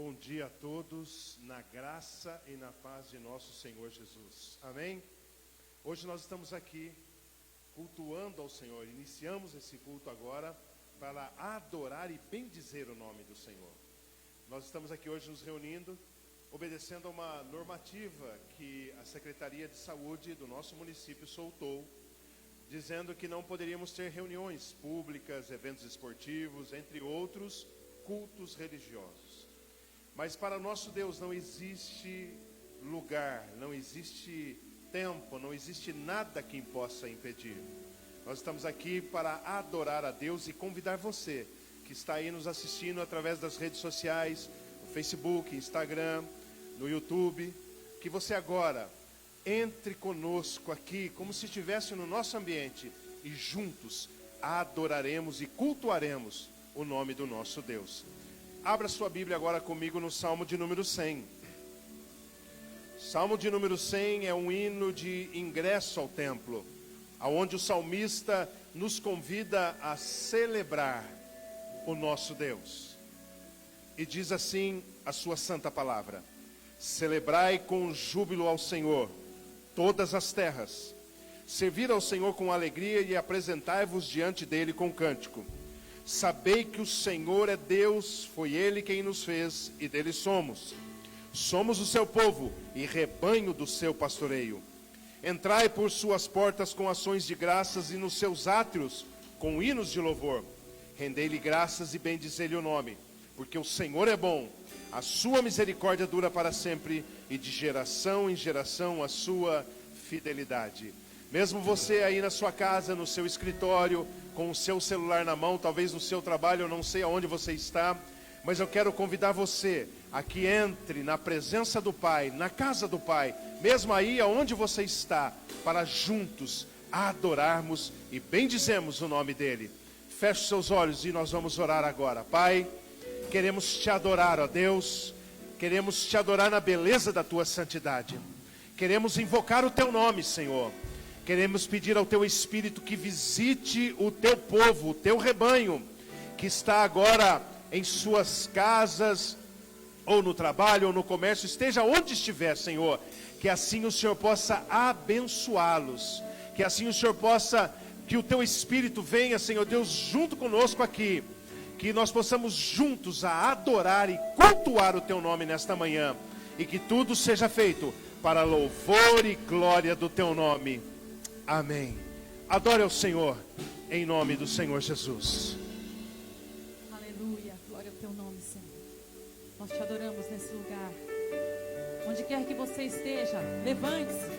Bom dia a todos, na graça e na paz de nosso Senhor Jesus. Amém? Hoje nós estamos aqui cultuando ao Senhor. Iniciamos esse culto agora para adorar e bendizer o nome do Senhor. Nós estamos aqui hoje nos reunindo, obedecendo a uma normativa que a Secretaria de Saúde do nosso município soltou, dizendo que não poderíamos ter reuniões públicas, eventos esportivos, entre outros cultos religiosos. Mas para nosso Deus não existe lugar, não existe tempo, não existe nada que possa impedir. Nós estamos aqui para adorar a Deus e convidar você que está aí nos assistindo através das redes sociais, no Facebook, Instagram, no YouTube, que você agora entre conosco aqui como se estivesse no nosso ambiente e juntos adoraremos e cultuaremos o nome do nosso Deus. Abra sua Bíblia agora comigo no Salmo de número 100. Salmo de número 100 é um hino de ingresso ao templo, aonde o salmista nos convida a celebrar o nosso Deus. E diz assim a sua santa palavra: celebrai com júbilo ao Senhor todas as terras, servir ao Senhor com alegria e apresentai-vos diante dele com cântico. Sabei que o Senhor é Deus, foi Ele quem nos fez e dele somos. Somos o seu povo e rebanho do seu pastoreio. Entrai por suas portas com ações de graças e nos seus átrios com hinos de louvor. Rendei-lhe graças e bendizei-lhe o nome, porque o Senhor é bom, a sua misericórdia dura para sempre e de geração em geração a sua fidelidade. Mesmo você aí na sua casa, no seu escritório, com o seu celular na mão, talvez no seu trabalho, eu não sei aonde você está, mas eu quero convidar você a que entre na presença do Pai, na casa do Pai, mesmo aí aonde você está, para juntos adorarmos e bendizemos o nome dEle. Feche seus olhos e nós vamos orar agora. Pai, queremos te adorar, ó Deus, queremos te adorar na beleza da tua santidade, queremos invocar o teu nome, Senhor. Queremos pedir ao teu Espírito que visite o teu povo, o teu rebanho, que está agora em suas casas, ou no trabalho, ou no comércio, esteja onde estiver, Senhor. Que assim o Senhor possa abençoá-los, que assim o Senhor possa, que o teu Espírito venha, Senhor Deus, junto conosco aqui, que nós possamos juntos a adorar e cultuar o teu nome nesta manhã, e que tudo seja feito para louvor e glória do teu nome. Amém. Adore ao Senhor, em nome do Senhor Jesus. Aleluia, glória ao teu nome, Senhor. Nós te adoramos nesse lugar. Onde quer que você esteja, levante-se.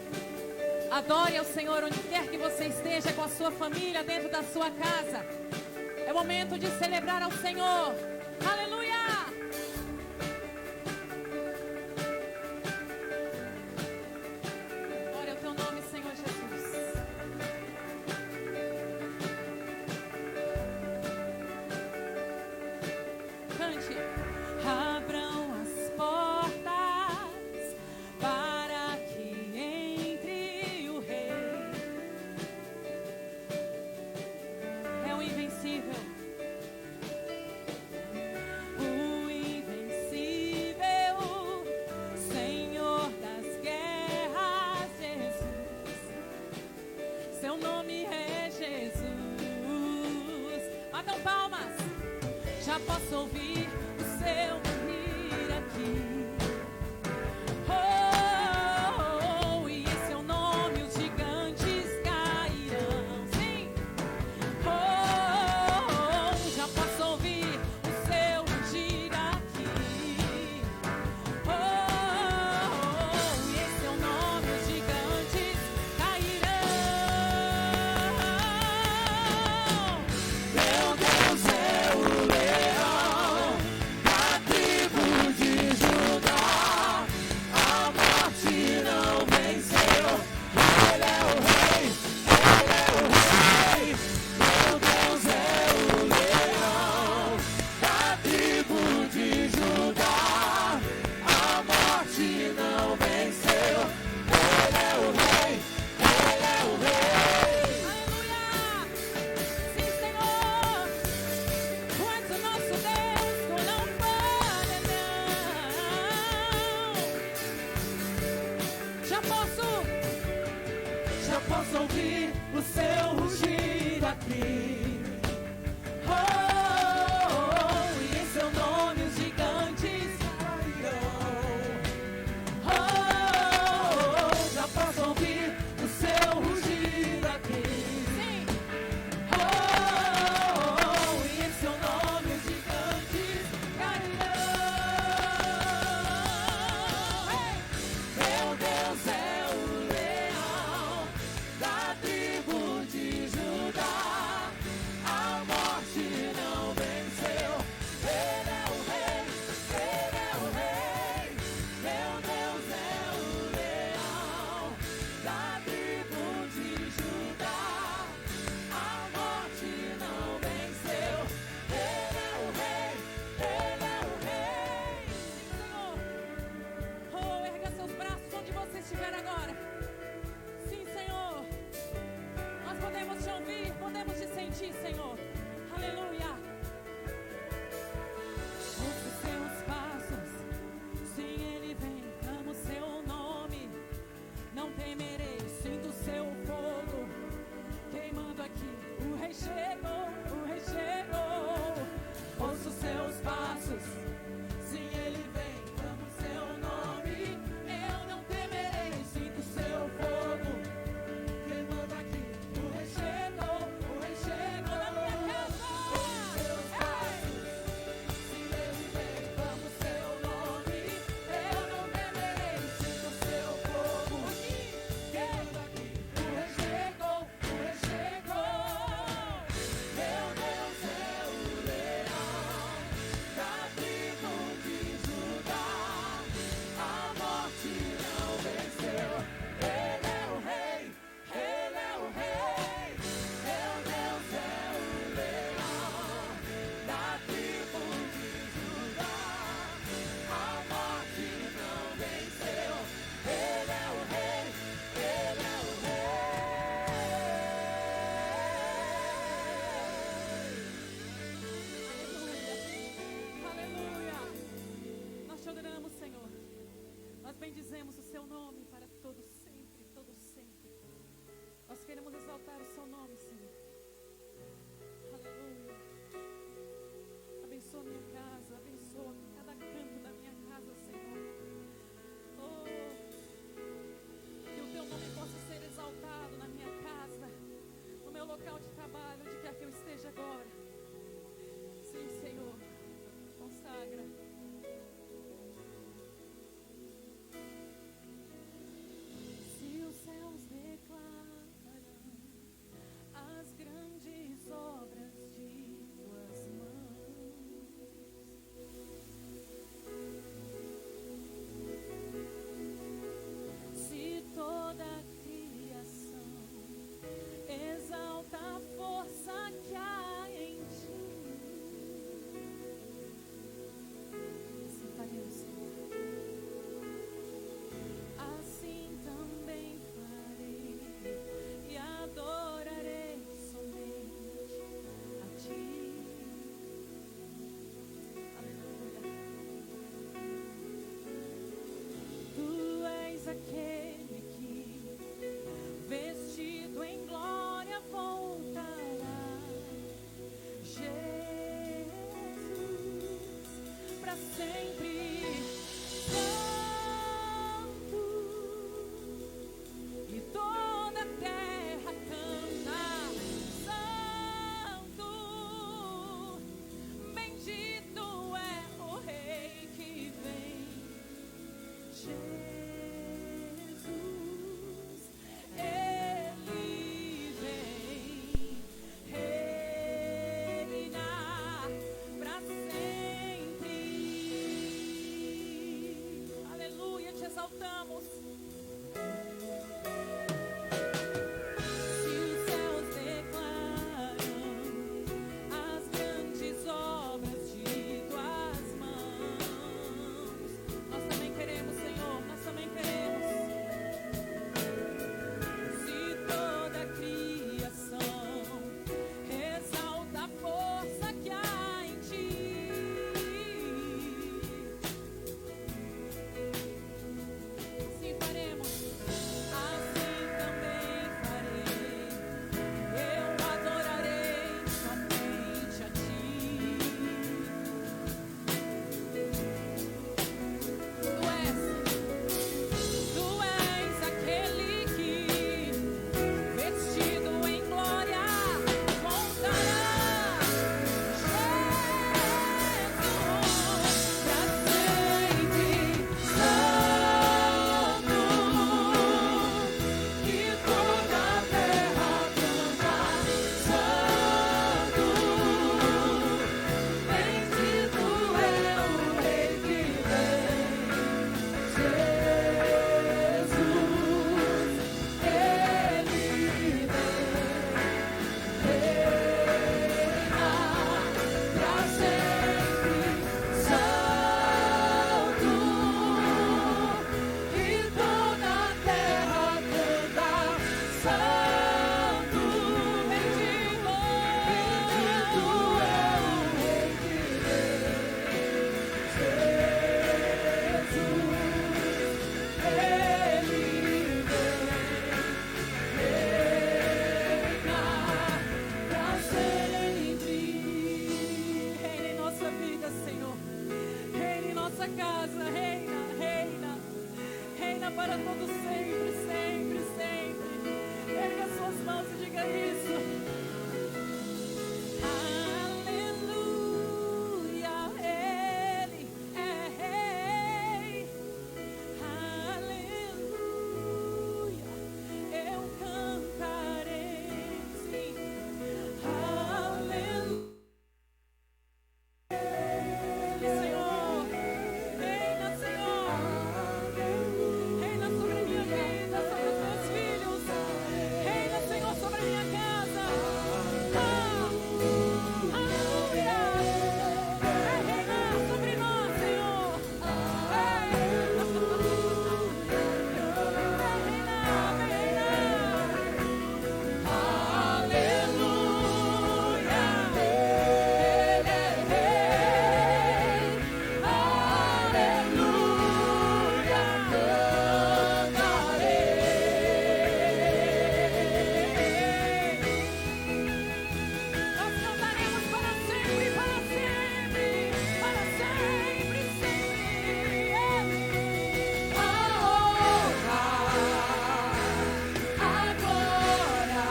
Adore ao Senhor onde quer que você esteja, com a sua família, dentro da sua casa. É momento de celebrar ao Senhor. Aleluia. Já posso ouvir o seu nome aqui. Oh, e em seu nome os gigantes cairão. Sim. Oh, já posso ouvir o seu ungir aqui. Oh, e em seu nome os gigantes cairão. Meu Deus é o leão. ouvir o seu rugido aqui. E em seu nome os gigantes cairão. Já posso ouvir o seu rugido aqui. Sim. E em seu nome os gigantes cairão. Meu Deus é o leão da tribo de Judá. A morte não venceu. Ele é o rei, ele é o rei. Meu Deus é o leão da tribo de Judá. A morte não venceu. Ele é o rei, ele é o rei. Senhor, erga seus braços onde você estiver agora. Sim, Senhor. Nós podemos te ouvir, podemos te sentir, Senhor. Aleluia. Ouça os seus passos. Sim, ele vem, amo o seu nome. Não temerei, sinto o seu fogo queimando aqui. O rei chegou, o rei chegou. Ouça os seus passos. Sim, ele vem, amo o seu nome. Eu não temerei, sinto o seu fogo queimando aqui. O rei chegou na minha casa. Seus passos, sim, ele vem, amo o seu nome. Eu não temerei, sinto o seu fogo queimando aqui. O rei chegou, o rei chegou. Meu Deus é o leão da tribo de Judá. A morte não venceu. Ele é o rei, ele é o rei. Meu Deus é o leão da tribo de Judá. A morte não venceu. Ele é o rei, ele é o rei. Aleluia. Nós te adoramos, Senhor. Nós bendizemos o seu nome para todo sempre, todo sempre. Nós queremos exaltar o seu nome, Senhor. Aleluia. Abençoa minha casa, abençoa cada canto da minha casa, Senhor. Oh, que o teu nome possa ser exaltado na minha casa, no meu local de trabalho, onde quer que eu esteja agora. Sim, Senhor. Consagra. Se os céus declaram as grandes obras de tuas mãos, se toda a criação exalta a força que há em ti, assim faremos, Senhor. Assim também farei e adorarei somente a ti. Aleluia. Tu és aquele que, vestido em glória, voltará. Jesus, para sempre santo, e toda a terra canta santo. Bendito é o rei que vem. Jesus, ele vem reinar pra sempre. Aleluia, te exaltamos. Se os céus declaram as grandes obras de tuas mãos, nós também queremos, Senhor, nós também queremos. Se toda a criação exalta a força que há em ti, assim faremos. Assim Reina para todo sempre, sempre, sempre. Erga as suas mãos e diga isso. Aleluia, Ele é Rei. Aleluia, eu cantarei, sim. Aleluia, Senhor. Reina, Senhor. Reina sobre a minha vida, sobre os meus filhos. Reina, Senhor, sobre a minha casa. Aleluia. É reinar sobre nós, Senhor. É reinar, Aleluia. Ele é Rei. Aleluia. Nós cantaremos para sempre, para sempre, para sempre, sempre. A honra, a glória,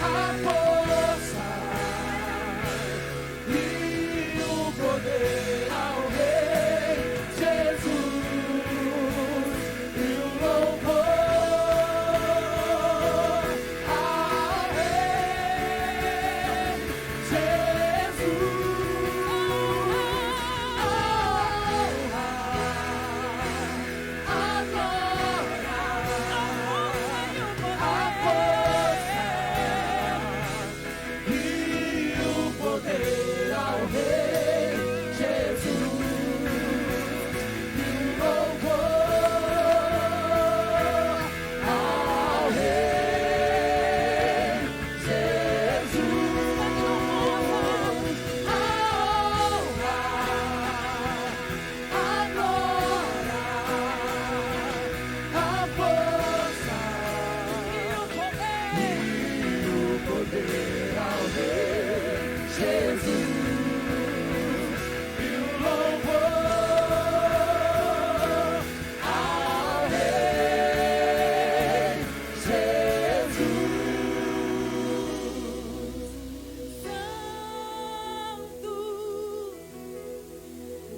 a força e o poder ao Rei Jesus e o louvor ao Rei Jesus. A honra, a glória, a força e o poder ao Rei Jesus e o louvor ao Rei Jesus. A honra, a glória, a força e o poder ao Rei Jesus e o louvor ao Rei Jesus. Santo,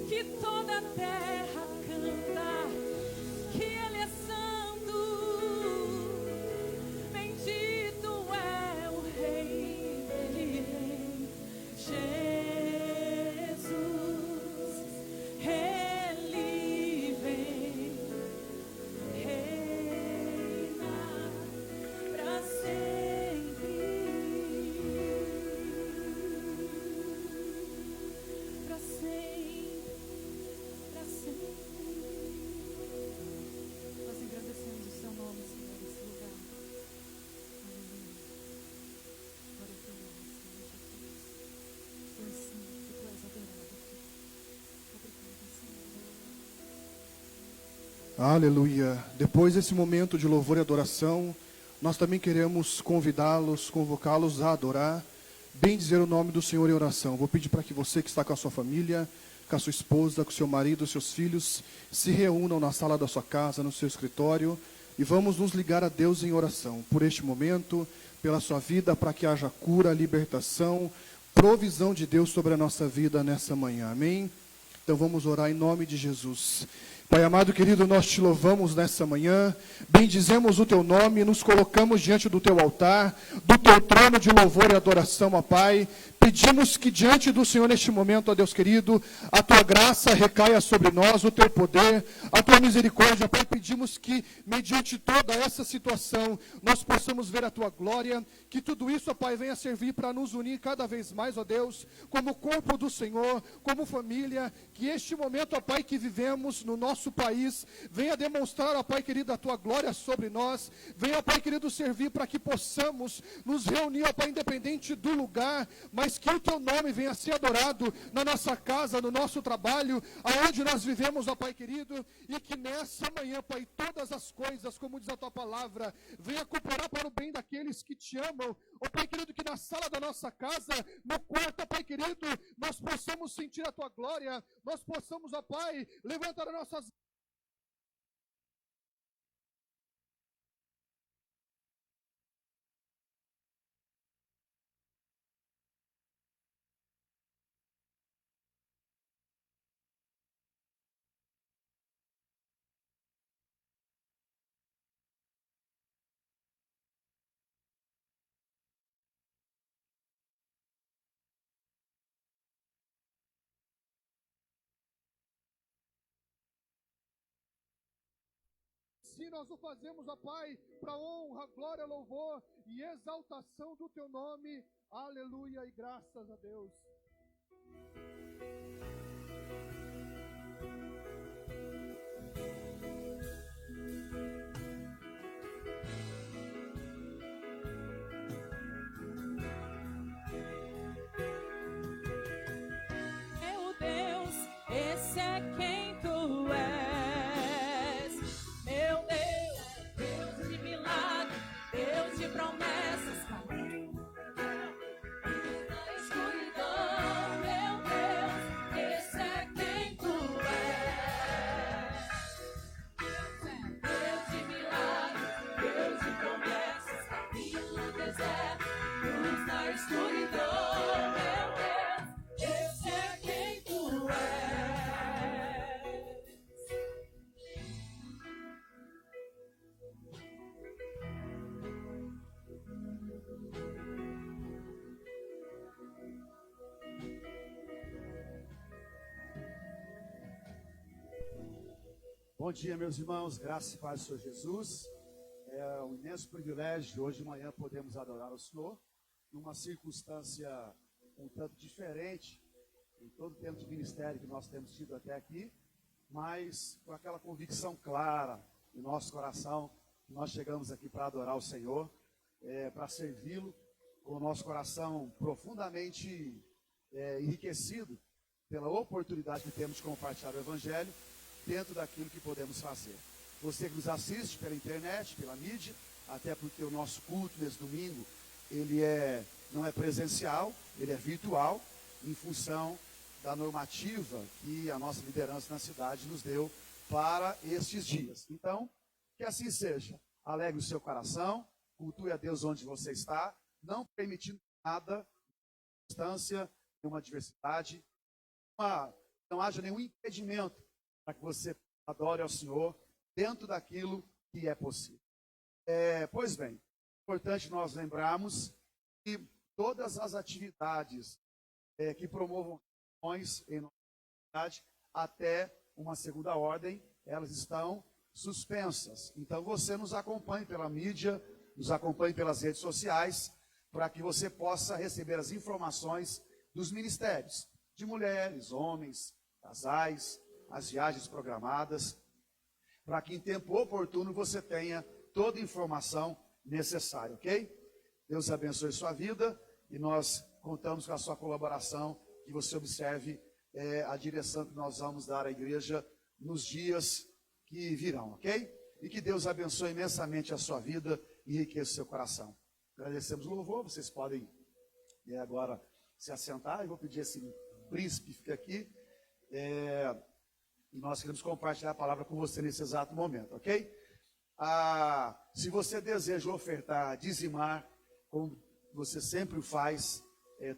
que toda a terra canta, que Ele é santo. Bendito é o Rei que vem, Jesus. Ele vem, reina para sempre, para sempre, para sempre. Nós agradecemos o seu nome, Senhor, nesse lugar. Aleluia. Glória ao teu nome, Senhor Jesus. Tu és santo, tu és adorado, Filho. Obrigada, Senhor. Aleluia. Depois desse momento de louvor e adoração, nós também queremos convidá-los, convocá-los a adorar, bem dizer o nome do Senhor em oração. Vou pedir para que você que está com a sua família, com a sua esposa, com o seu marido, seus filhos, se reúnam na sala da sua casa, no seu escritório, e vamos nos ligar a Deus em oração, por este momento, pela sua vida, para que haja cura, libertação, provisão de Deus sobre a nossa vida nessa manhã. Amém? Então vamos orar em nome de Jesus. Pai amado, querido, nós te louvamos nessa manhã, bendizemos o teu nome, nos colocamos diante do teu altar, do teu trono de louvor e adoração, ó Pai. Pedimos que diante do Senhor neste momento, ó Deus querido, a tua graça recaia sobre nós, o teu poder, a tua misericórdia, Pai. Pedimos que, mediante toda essa situação, nós possamos ver a tua glória, que tudo isso, ó Pai, venha servir para nos unir cada vez mais, ó Deus, como corpo do Senhor, como família, que este momento, ó Pai, que vivemos no nosso país, venha demonstrar, ó Pai querido, a tua glória sobre nós, venha, ó Pai querido, servir para que possamos nos reunir, ó Pai, independente do lugar, mas que o teu nome venha a ser adorado na nossa casa, no nosso trabalho, aonde nós vivemos, ó Pai querido, e que nessa manhã, Pai, todas as coisas, como diz a tua palavra, venha cooperar para o bem daqueles que te amam, Ó Pai querido, que na sala da nossa casa, no quarto, Pai querido, nós possamos sentir a Tua glória, nós possamos, ó Pai, levantar as nossas Se nós o fazemos, ó Pai, para honra, glória, louvor e exaltação do Teu nome. Aleluia e graças a Deus. Meu Deus, esse é quem Tu és. Meu Deus, Deus de milagre, Deus de promessas, caminho na escuridão. Meu Deus, esse é quem Tu és. Deus de milagre, Deus de promessas, caminho no deserto, luz na escuridão. Meu Deus, esse é quem Tu és. Bom dia, meus irmãos, graça e paz do Senhor Jesus. É um imenso privilégio hoje de manhã podemos adorar o Senhor numa circunstância um tanto diferente em todo o tempo de ministério que nós temos tido até aqui, mas com aquela convicção clara em nosso coração que nós chegamos aqui para adorar o Senhor, para servi-lo, com o nosso coração profundamente enriquecido pela oportunidade que temos de compartilhar o Evangelho dentro daquilo que podemos fazer. Você que nos assiste pela internet, pela mídia, até porque o nosso culto nesse domingo, ele não é presencial, ele é virtual, em função da normativa que a nossa liderança na cidade nos deu para estes dias. Então, que assim seja. Alegre o seu coração, cultue a Deus onde você está, não permitindo nada, distância, nenhuma adversidade, não haja nenhum impedimento para que você adore ao Senhor dentro daquilo que é possível. Pois bem, é importante nós lembrarmos que todas as atividades que promovam ações em nossa cidade, até uma segunda ordem, elas estão suspensas. Então você nos acompanhe pela mídia, nos acompanhe pelas redes sociais, para que você possa receber as informações dos ministérios, de mulheres, homens, casais, as viagens programadas, para que em tempo oportuno você tenha toda a informação necessária, ok? Deus abençoe sua vida e nós contamos com a sua colaboração, que você observe a direção que nós vamos dar à igreja nos dias que virão, ok? E que Deus abençoe imensamente a sua vida e enriqueça o seu coração. Agradecemos o louvor, vocês podem agora se assentar, eu vou pedir esse príncipe que fica aqui, e nós queremos compartilhar a palavra com você nesse exato momento, ok? Se você deseja ofertar, dizimar, como você sempre o faz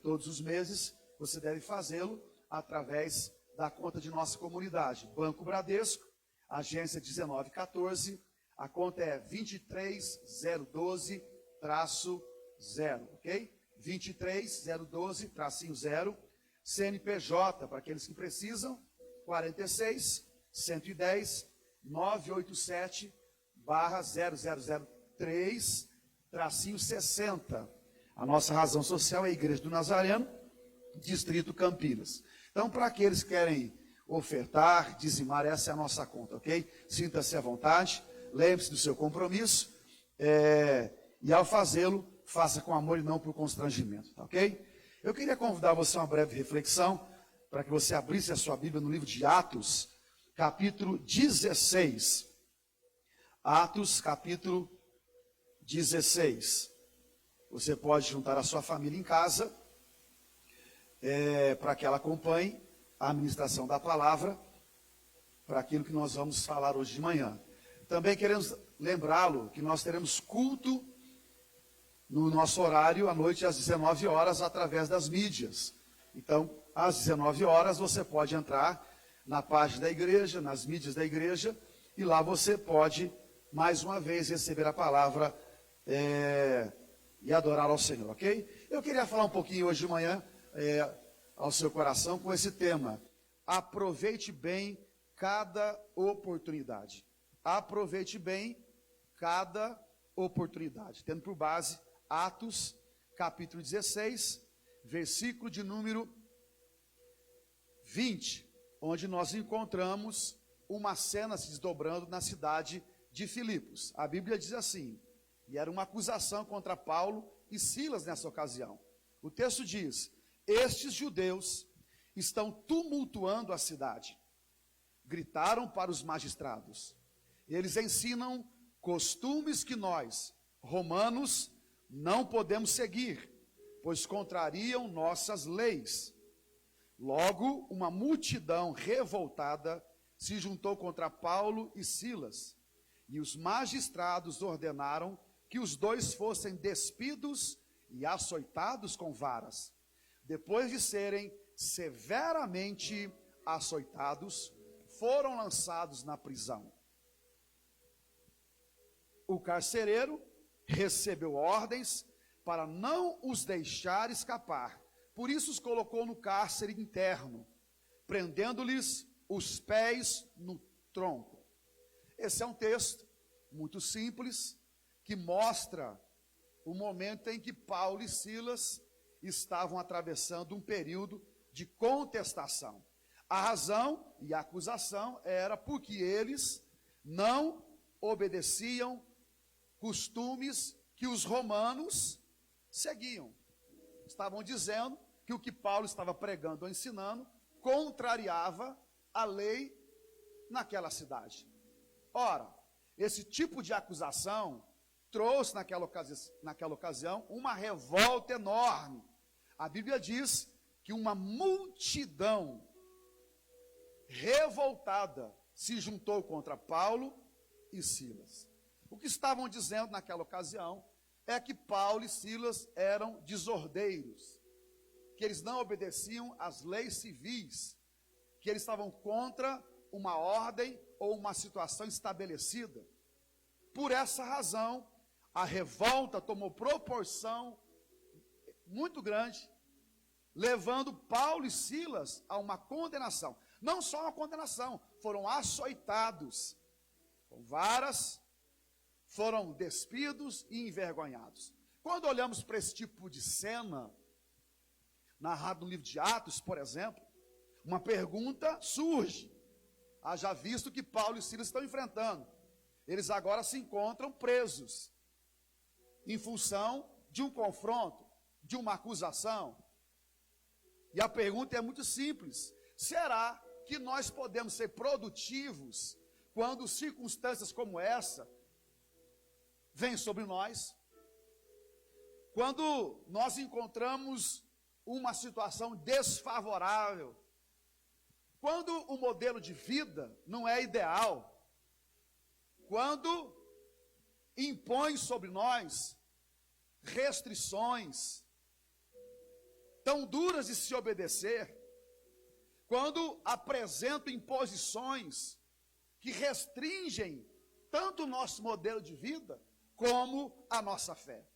todos os meses, você deve fazê-lo através da conta de nossa comunidade. Banco Bradesco, agência 1914, a conta é 23012-0, ok? 23012-0, CNPJ, para aqueles que precisam, 46 110 987 0003 60. A nossa razão social é a Igreja do Nazareno, Distrito Campinas. Então, para aqueles que querem ofertar, dizimar, essa é a nossa conta, ok? Sinta-se à vontade, lembre-se do seu compromisso, e ao fazê-lo, faça com amor e não por constrangimento, tá, ok? Eu queria convidar você a uma breve reflexão, para que você abrisse a sua Bíblia no livro de Atos, capítulo 16. Atos, capítulo 16. Você pode juntar a sua família em casa, para que ela acompanhe a ministração da palavra, para aquilo que nós vamos falar hoje de manhã. Também queremos lembrá-lo que nós teremos culto no nosso horário, à noite às 19 horas, através das mídias. Então, às 19 horas, você pode entrar na página da igreja, nas mídias da igreja, e lá você pode, mais uma vez, receber a palavra e adorar ao Senhor, ok? Eu queria falar um pouquinho hoje de manhã ao seu coração com esse tema. Aproveite bem cada oportunidade. Aproveite bem cada oportunidade. Tendo por base Atos, capítulo 16, versículo de número 20, onde nós encontramos uma cena se desdobrando na cidade de Filipos. A Bíblia diz assim, e era uma acusação contra Paulo e Silas nessa ocasião. O texto diz: estes judeus estão tumultuando a cidade. Gritaram para os magistrados. Eles ensinam costumes que nós, romanos, não podemos seguir, pois contrariam nossas leis. Logo, uma multidão revoltada se juntou contra Paulo e Silas, e os magistrados ordenaram que os dois fossem despidos e açoitados com varas. Depois de serem severamente açoitados, foram lançados na prisão. O carcereiro recebeu ordens para não os deixar escapar. Por isso os colocou no cárcere interno, prendendo-lhes os pés no tronco. Esse é um texto muito simples, que mostra o momento em que Paulo e Silas estavam atravessando um período de contestação. A razão e a acusação era porque eles não obedeciam costumes que os romanos seguiam. Estavam dizendo que o que Paulo estava pregando ou ensinando contrariava a lei naquela cidade. Ora, esse tipo de acusação trouxe naquela ocasião uma revolta enorme. A Bíblia diz que uma multidão revoltada se juntou contra Paulo e Silas. O que estavam dizendo naquela ocasião é que Paulo e Silas eram desordeiros, que eles não obedeciam às leis civis, que eles estavam contra uma ordem ou uma situação estabelecida. Por essa razão, a revolta tomou proporção muito grande, levando Paulo e Silas a uma condenação. Não só uma condenação, foram açoitados com varas, foram despidos e envergonhados. Quando olhamos para esse tipo de cena, narrado no livro de Atos, por exemplo, uma pergunta surge. Haja visto que Paulo e Silas estão enfrentando. Eles agora se encontram presos, em função de um confronto, de uma acusação. E a pergunta é muito simples: será que nós podemos ser produtivos quando circunstâncias como essa vêm sobre nós? Quando nós encontramos uma situação desfavorável, quando o modelo de vida não é ideal, quando impõe sobre nós restrições tão duras de se obedecer, quando apresentam imposições que restringem tanto o nosso modelo de vida como a nossa fé.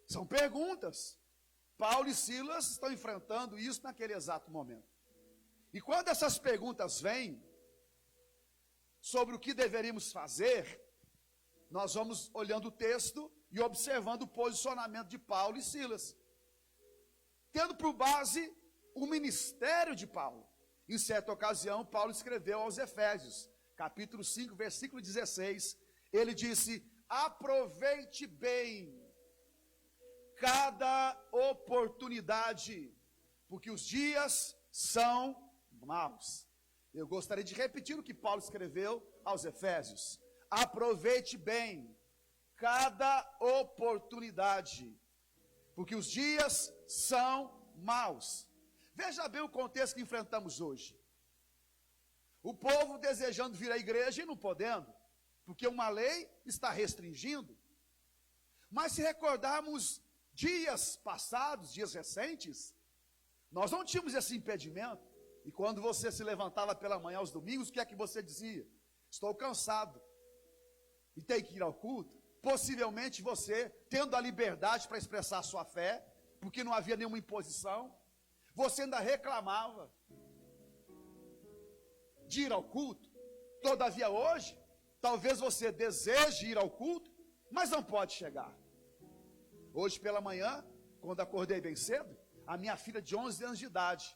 São perguntas. Paulo e Silas estão enfrentando isso naquele exato momento. E quando essas perguntas vêm sobre o que deveríamos fazer, nós vamos olhando o texto e observando o posicionamento de Paulo e Silas, tendo por base o ministério de Paulo. Em certa ocasião, Paulo escreveu aos Efésios, capítulo 5, versículo 16, ele disse: aproveite bem cada oportunidade, porque os dias são maus. Eu gostaria de repetir o que Paulo escreveu aos Efésios: aproveite bem cada oportunidade, porque os dias são maus. Veja bem o contexto que enfrentamos hoje. O povo desejando vir à igreja e não podendo, porque uma lei está restringindo. Mas se recordarmos dias passados, dias recentes, nós não tínhamos esse impedimento. E quando você se levantava pela manhã aos domingos, o que é que você dizia? Estou cansado e tenho que ir ao culto. Possivelmente você, tendo a liberdade para expressar a sua fé, porque não havia nenhuma imposição, você ainda reclamava de ir ao culto. Todavia hoje, talvez você deseje ir ao culto, mas não pode chegar. Hoje pela manhã, quando acordei bem cedo, a minha filha de 11 anos de idade,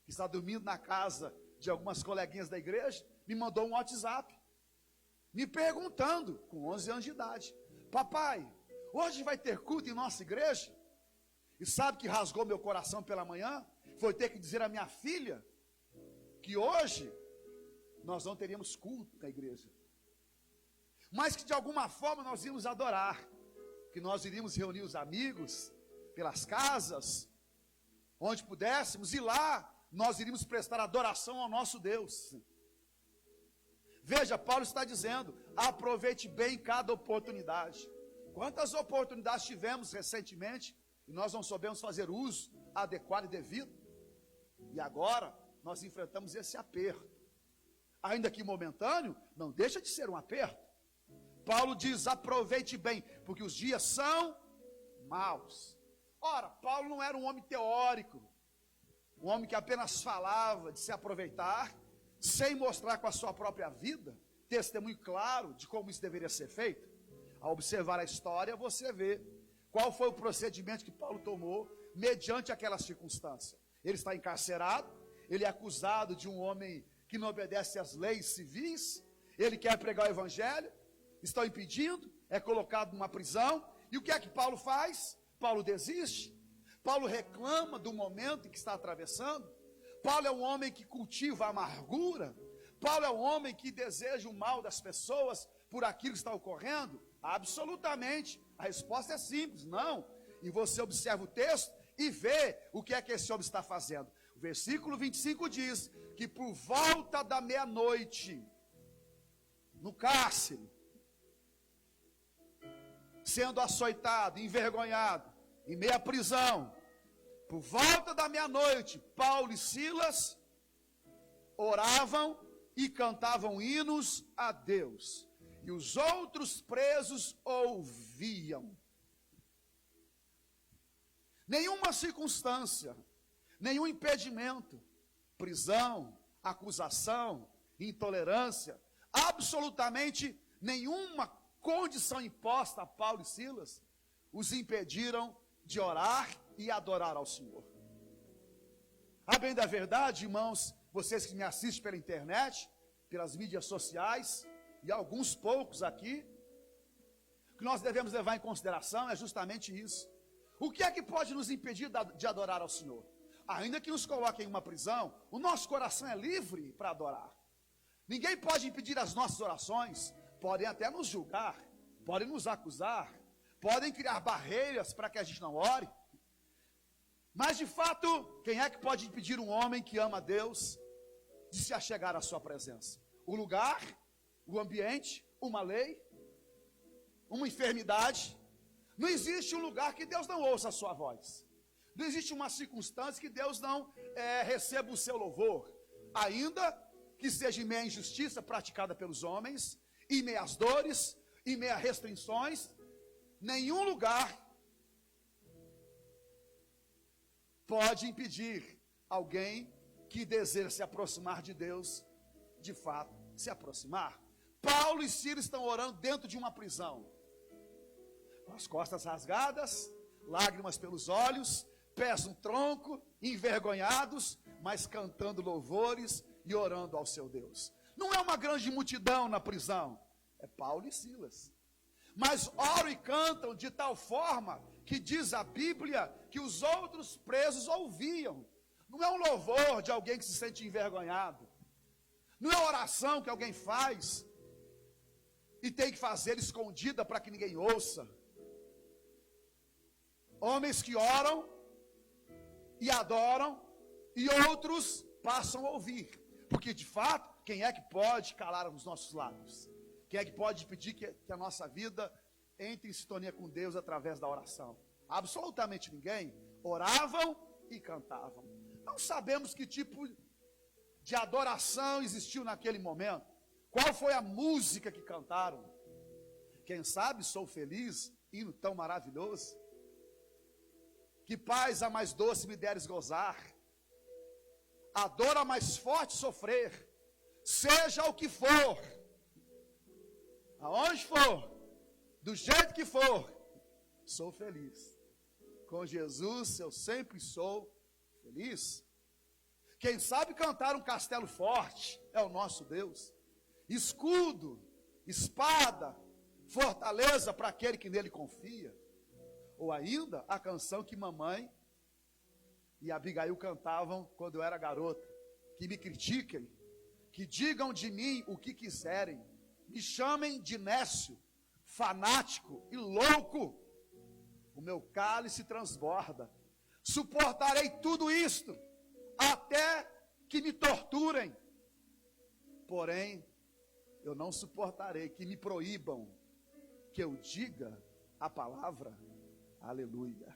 que está dormindo na casa de algumas coleguinhas da igreja, me mandou um WhatsApp, me perguntando, com 11 anos de idade: papai, hoje vai ter culto em nossa igreja? E sabe que rasgou meu coração pela manhã? Foi ter que dizer à minha filha que hoje nós não teríamos culto na igreja, mas que de alguma forma nós íamos adorar, que nós iríamos reunir os amigos pelas casas, onde pudéssemos, e lá nós iríamos prestar adoração ao nosso Deus. Veja, Paulo está dizendo: aproveite bem cada oportunidade. Quantas oportunidades tivemos recentemente e nós não soubemos fazer uso adequado e devido? E agora nós enfrentamos esse aperto, ainda que momentâneo, não deixa de ser um aperto. Paulo diz: aproveite bem, porque os dias são maus. Ora, Paulo não era um homem teórico, um homem que apenas falava de se aproveitar, sem mostrar com a sua própria vida testemunho claro de como isso deveria ser feito. Ao observar a história, você vê qual foi o procedimento que Paulo tomou mediante aquela circunstância. Ele está encarcerado, ele é acusado de um homem que não obedece às leis civis, ele quer pregar o evangelho, estão impedindo, é colocado numa prisão, e o que é que Paulo faz? Paulo desiste, Paulo reclama do momento em que está atravessando. Paulo é um homem que cultiva a amargura, Paulo é um homem que deseja o mal das pessoas por aquilo que está ocorrendo? Absolutamente, a resposta é simples, não. E você observa o texto e vê o que é que esse homem está fazendo. O versículo 25 diz que por volta da meia-noite, no cárcere, sendo açoitado, envergonhado, em meia prisão, por volta da meia-noite, Paulo e Silas oravam e cantavam hinos a Deus, e os outros presos ouviam. Nenhuma circunstância, nenhum impedimento, prisão, acusação, intolerância, absolutamente nenhuma condição imposta a Paulo e Silas os impediram de orar e adorar ao Senhor. A bem da verdade, irmãos, vocês que me assistem pela internet, pelas mídias sociais, e alguns poucos aqui, o que nós devemos levar em consideração é justamente isso. O que é que pode nos impedir de adorar ao Senhor? Ainda que nos coloquem em uma prisão, o nosso coração é livre para adorar. Ninguém pode impedir as nossas orações. Podem até nos julgar, podem nos acusar, podem criar barreiras para que a gente não ore. Mas de fato, quem é que pode impedir um homem que ama a Deus de se achegar à sua presença? O lugar, o ambiente, uma lei, uma enfermidade. Não existe um lugar que Deus não ouça a sua voz. Não existe uma circunstância que Deus não receba o seu louvor. Ainda que seja em meia injustiça praticada pelos homens, em meias dores, em meias restrições, nenhum lugar pode impedir alguém que deseja se aproximar de Deus, de fato, se aproximar. Paulo e Silas estão orando dentro de uma prisão, com as costas rasgadas, lágrimas pelos olhos, pés no tronco, envergonhados, mas cantando louvores e orando ao seu Deus. Não é uma grande multidão na prisão, é Paulo e Silas. Mas oram e cantam de tal forma que diz a Bíblia que os outros presos ouviam. Não é um louvor de alguém que se sente envergonhado. Não é oração que alguém faz e tem que fazer escondida para que ninguém ouça. Homens que oram e adoram, e outros passam a ouvir. Porque de fato, quem é que pode calar os nossos lábios? Quem é que pode pedir que a nossa vida entre em sintonia com Deus através da oração? Absolutamente ninguém. Oravam e cantavam. Não sabemos que tipo de adoração existiu naquele momento. Qual foi a música que cantaram? Quem sabe Sou Feliz, hino tão maravilhoso. Que paz a mais doce me deres gozar. A dor a mais forte sofrer. Seja o que for, aonde for, do jeito que for, sou feliz. Com Jesus eu sempre sou feliz. Quem sabe cantar um castelo forte é o nosso Deus. Escudo, espada, fortaleza para aquele que nele confia. Ou ainda a canção que mamãe e Abigail cantavam quando eu era garota. Que me critiquem, que digam de mim o que quiserem, me chamem de nécio, fanático e louco, o meu cálice transborda. Suportarei tudo isto, até que me torturem. Porém, eu não suportarei que me proíbam que eu diga a palavra aleluia.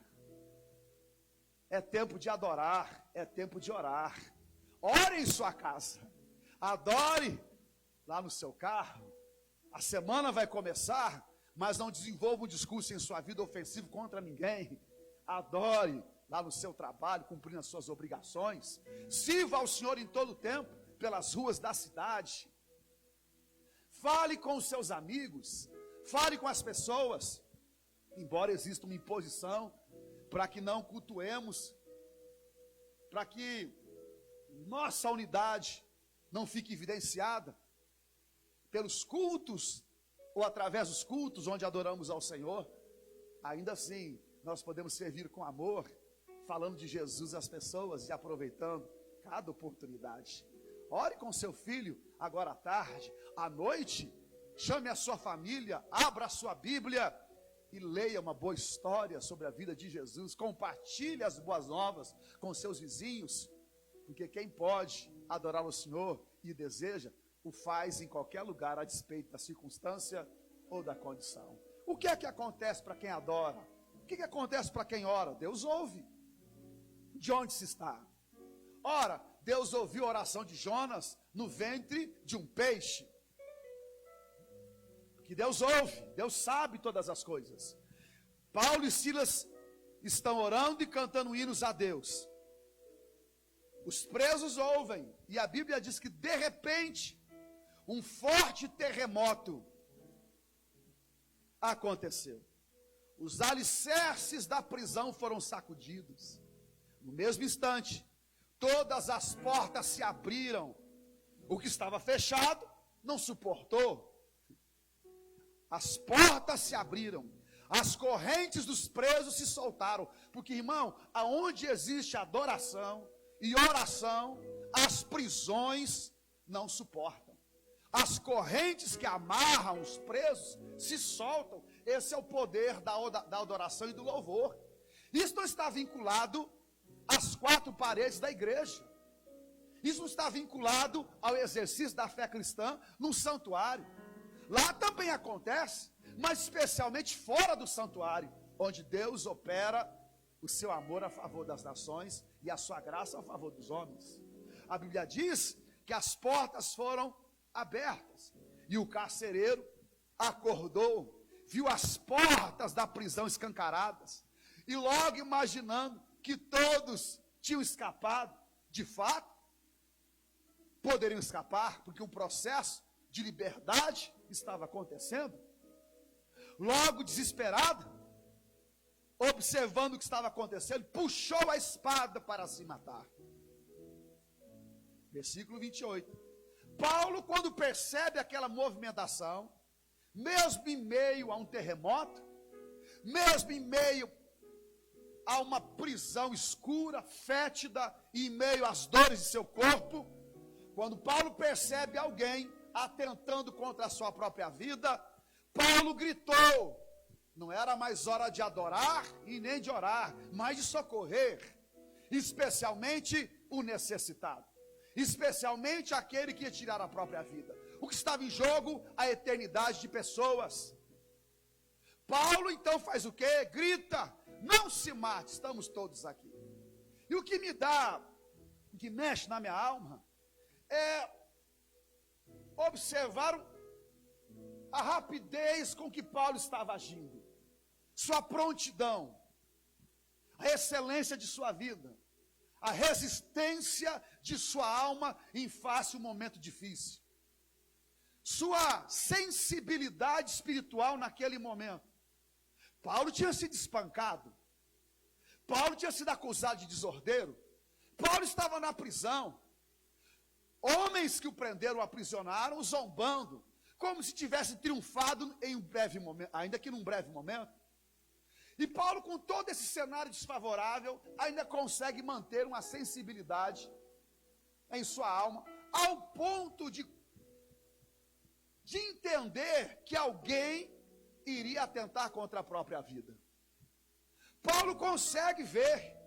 É tempo de adorar, é tempo de orar. Ore em sua casa, adore lá no seu carro. A semana vai começar, mas não desenvolva um discurso em sua vida ofensivo contra ninguém. Adore lá no seu trabalho, cumprindo as suas obrigações. Sirva ao Senhor em todo o tempo, pelas ruas da cidade. Fale com os seus amigos, fale com as pessoas. Embora exista uma imposição para que não cultuemos, para que nossa unidade não fique evidenciada pelos cultos, ou através dos cultos onde adoramos ao Senhor, ainda assim, nós podemos servir com amor, falando de Jesus às pessoas e aproveitando cada oportunidade. Ore com seu filho agora à tarde, à noite, chame a sua família, abra a sua Bíblia e leia uma boa história sobre a vida de Jesus. Compartilhe as boas novas com seus vizinhos, porque quem pode adorar o Senhor e deseja, o faz em qualquer lugar, a despeito da circunstância ou da condição. O que é que acontece para quem adora? O que é que acontece para quem ora? Deus ouve. De onde se está? Ora, Deus ouviu a oração de Jonas no ventre de um peixe. Que Deus ouve, Deus sabe todas as coisas. Paulo e Silas estão orando e cantando hinos a Deus. Os presos ouvem, e a Bíblia diz que de repente, um forte terremoto aconteceu. Os alicerces da prisão foram sacudidos. No mesmo instante, todas as portas se abriram. O que estava fechado não suportou. As portas se abriram. As correntes dos presos se soltaram. Porque, irmão, aonde existe adoração e oração, as prisões não suportam. As correntes que amarram os presos se soltam. Esse é o poder da adoração e do louvor. Isso não está vinculado às quatro paredes da igreja. Isso não está vinculado ao exercício da fé cristã num santuário. Lá também acontece, mas especialmente fora do santuário, onde Deus opera o seu amor a favor das nações e a sua graça a favor dos homens. A Bíblia diz que as portas foram abertas e o carcereiro acordou, viu as portas da prisão escancaradas e logo imaginando que todos tinham escapado, de fato, poderiam escapar, porque um processo de liberdade estava acontecendo. Logo desesperado, observando o que estava acontecendo, puxou a espada para se matar. Versículo 28. Paulo, quando percebe aquela movimentação, mesmo em meio a um terremoto, mesmo em meio a uma prisão escura, fétida, e em meio às dores de seu corpo, quando Paulo percebe alguém atentando contra a sua própria vida, Paulo gritou. Não era mais hora de adorar e nem de orar, mas de socorrer, especialmente o necessitado, especialmente aquele que ia tirar a própria vida. O que estava em jogo? A eternidade de pessoas. Paulo então faz o quê? Grita: não se mate, estamos todos aqui. E o que me dá, o que mexe na minha alma, é observar a rapidez com que Paulo estava agindo, sua prontidão, a excelência de sua vida, a resistência de sua alma em face a um momento difícil, sua sensibilidade espiritual naquele momento. Paulo tinha sido espancado, Paulo tinha sido acusado de desordeiro, Paulo estava na prisão, homens que o prenderam, o aprisionaram, zombando, como se tivesse triunfado em um breve momento, ainda que num breve momento. E Paulo, com todo esse cenário desfavorável, ainda consegue manter uma sensibilidade em sua alma, ao ponto de entender que alguém iria atentar contra a própria vida. Paulo consegue ver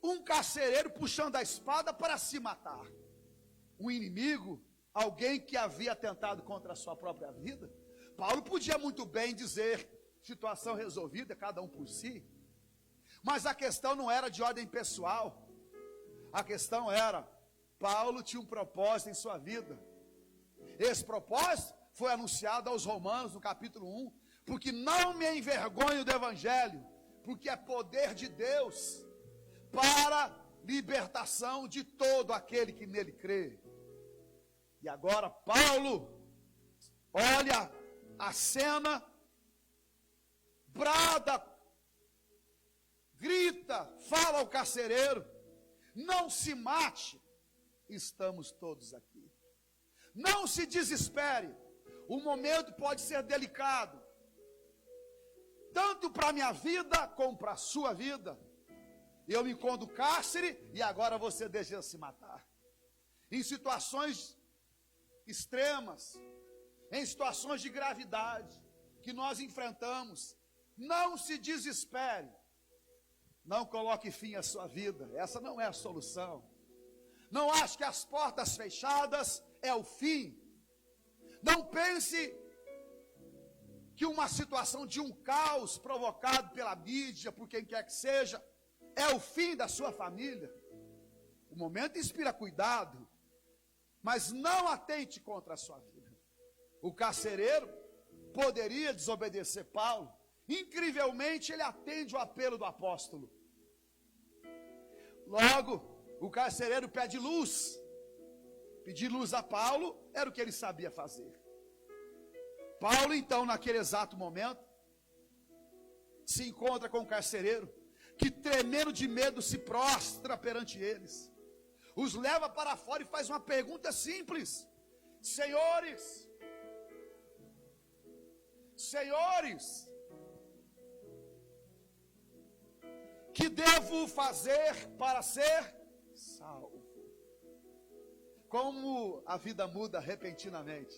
um carcereiro puxando a espada para se matar. Um inimigo, alguém que havia atentado contra a sua própria vida. Paulo podia muito bem dizer: situação resolvida, cada um por si. Mas a questão não era de ordem pessoal. A questão era, Paulo tinha um propósito em sua vida. Esse propósito foi anunciado aos Romanos no capítulo 1. Porque não me envergonho do Evangelho, porque é poder de Deus para libertação de todo aquele que nele crê. E agora Paulo olha a cena, brada, grita, fala ao carcereiro: não se mate, estamos todos aqui. Não se desespere, o momento pode ser delicado, tanto para a minha vida como para a sua vida. Eu me encontro no cárcere e agora você deixa se matar. Em situações extremas, em situações de gravidade que nós enfrentamos, não se desespere. Não coloque fim à sua vida. Essa não é a solução. Não ache que as portas fechadas é o fim. Não pense que uma situação de um caos provocado pela mídia, por quem quer que seja, é o fim da sua família. O momento inspira cuidado, mas não atente contra a sua vida. O carcereiro poderia desobedecer Paulo. Incrivelmente, ele atende o apelo do apóstolo. Logo, o carcereiro pede luz. Pedir luz a Paulo era o que ele sabia fazer. Paulo, então, naquele exato momento, se encontra com o carcereiro, que tremendo de medo se prostra perante eles, os leva para fora e faz uma pergunta simples: senhores, que devo fazer para ser salvo? Como a vida muda repentinamente,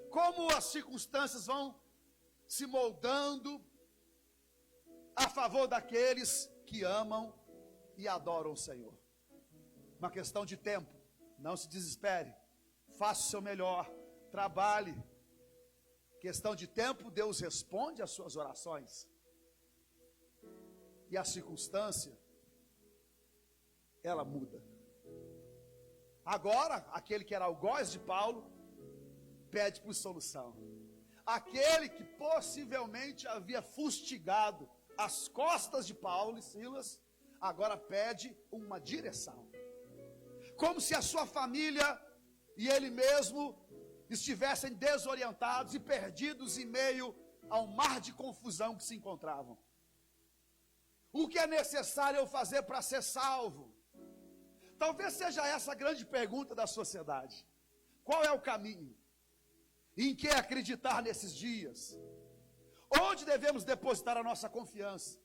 como as circunstâncias vão se moldando a favor daqueles que amam e adoram o Senhor. Uma questão de tempo. Não se desespere, faça o seu melhor, trabalhe. Questão de tempo, Deus responde às suas orações. E a circunstância, ela muda. Agora, aquele que era algoz de Paulo pede por solução. Aquele que possivelmente havia fustigado as costas de Paulo e Silas, agora pede uma direção. Como se a sua família e ele mesmo estivessem desorientados e perdidos em meio ao mar de confusão que se encontravam. O que é necessário eu fazer para ser salvo? Talvez seja essa a grande pergunta da sociedade. Qual é o caminho? Em que acreditar nesses dias? Onde devemos depositar a nossa confiança?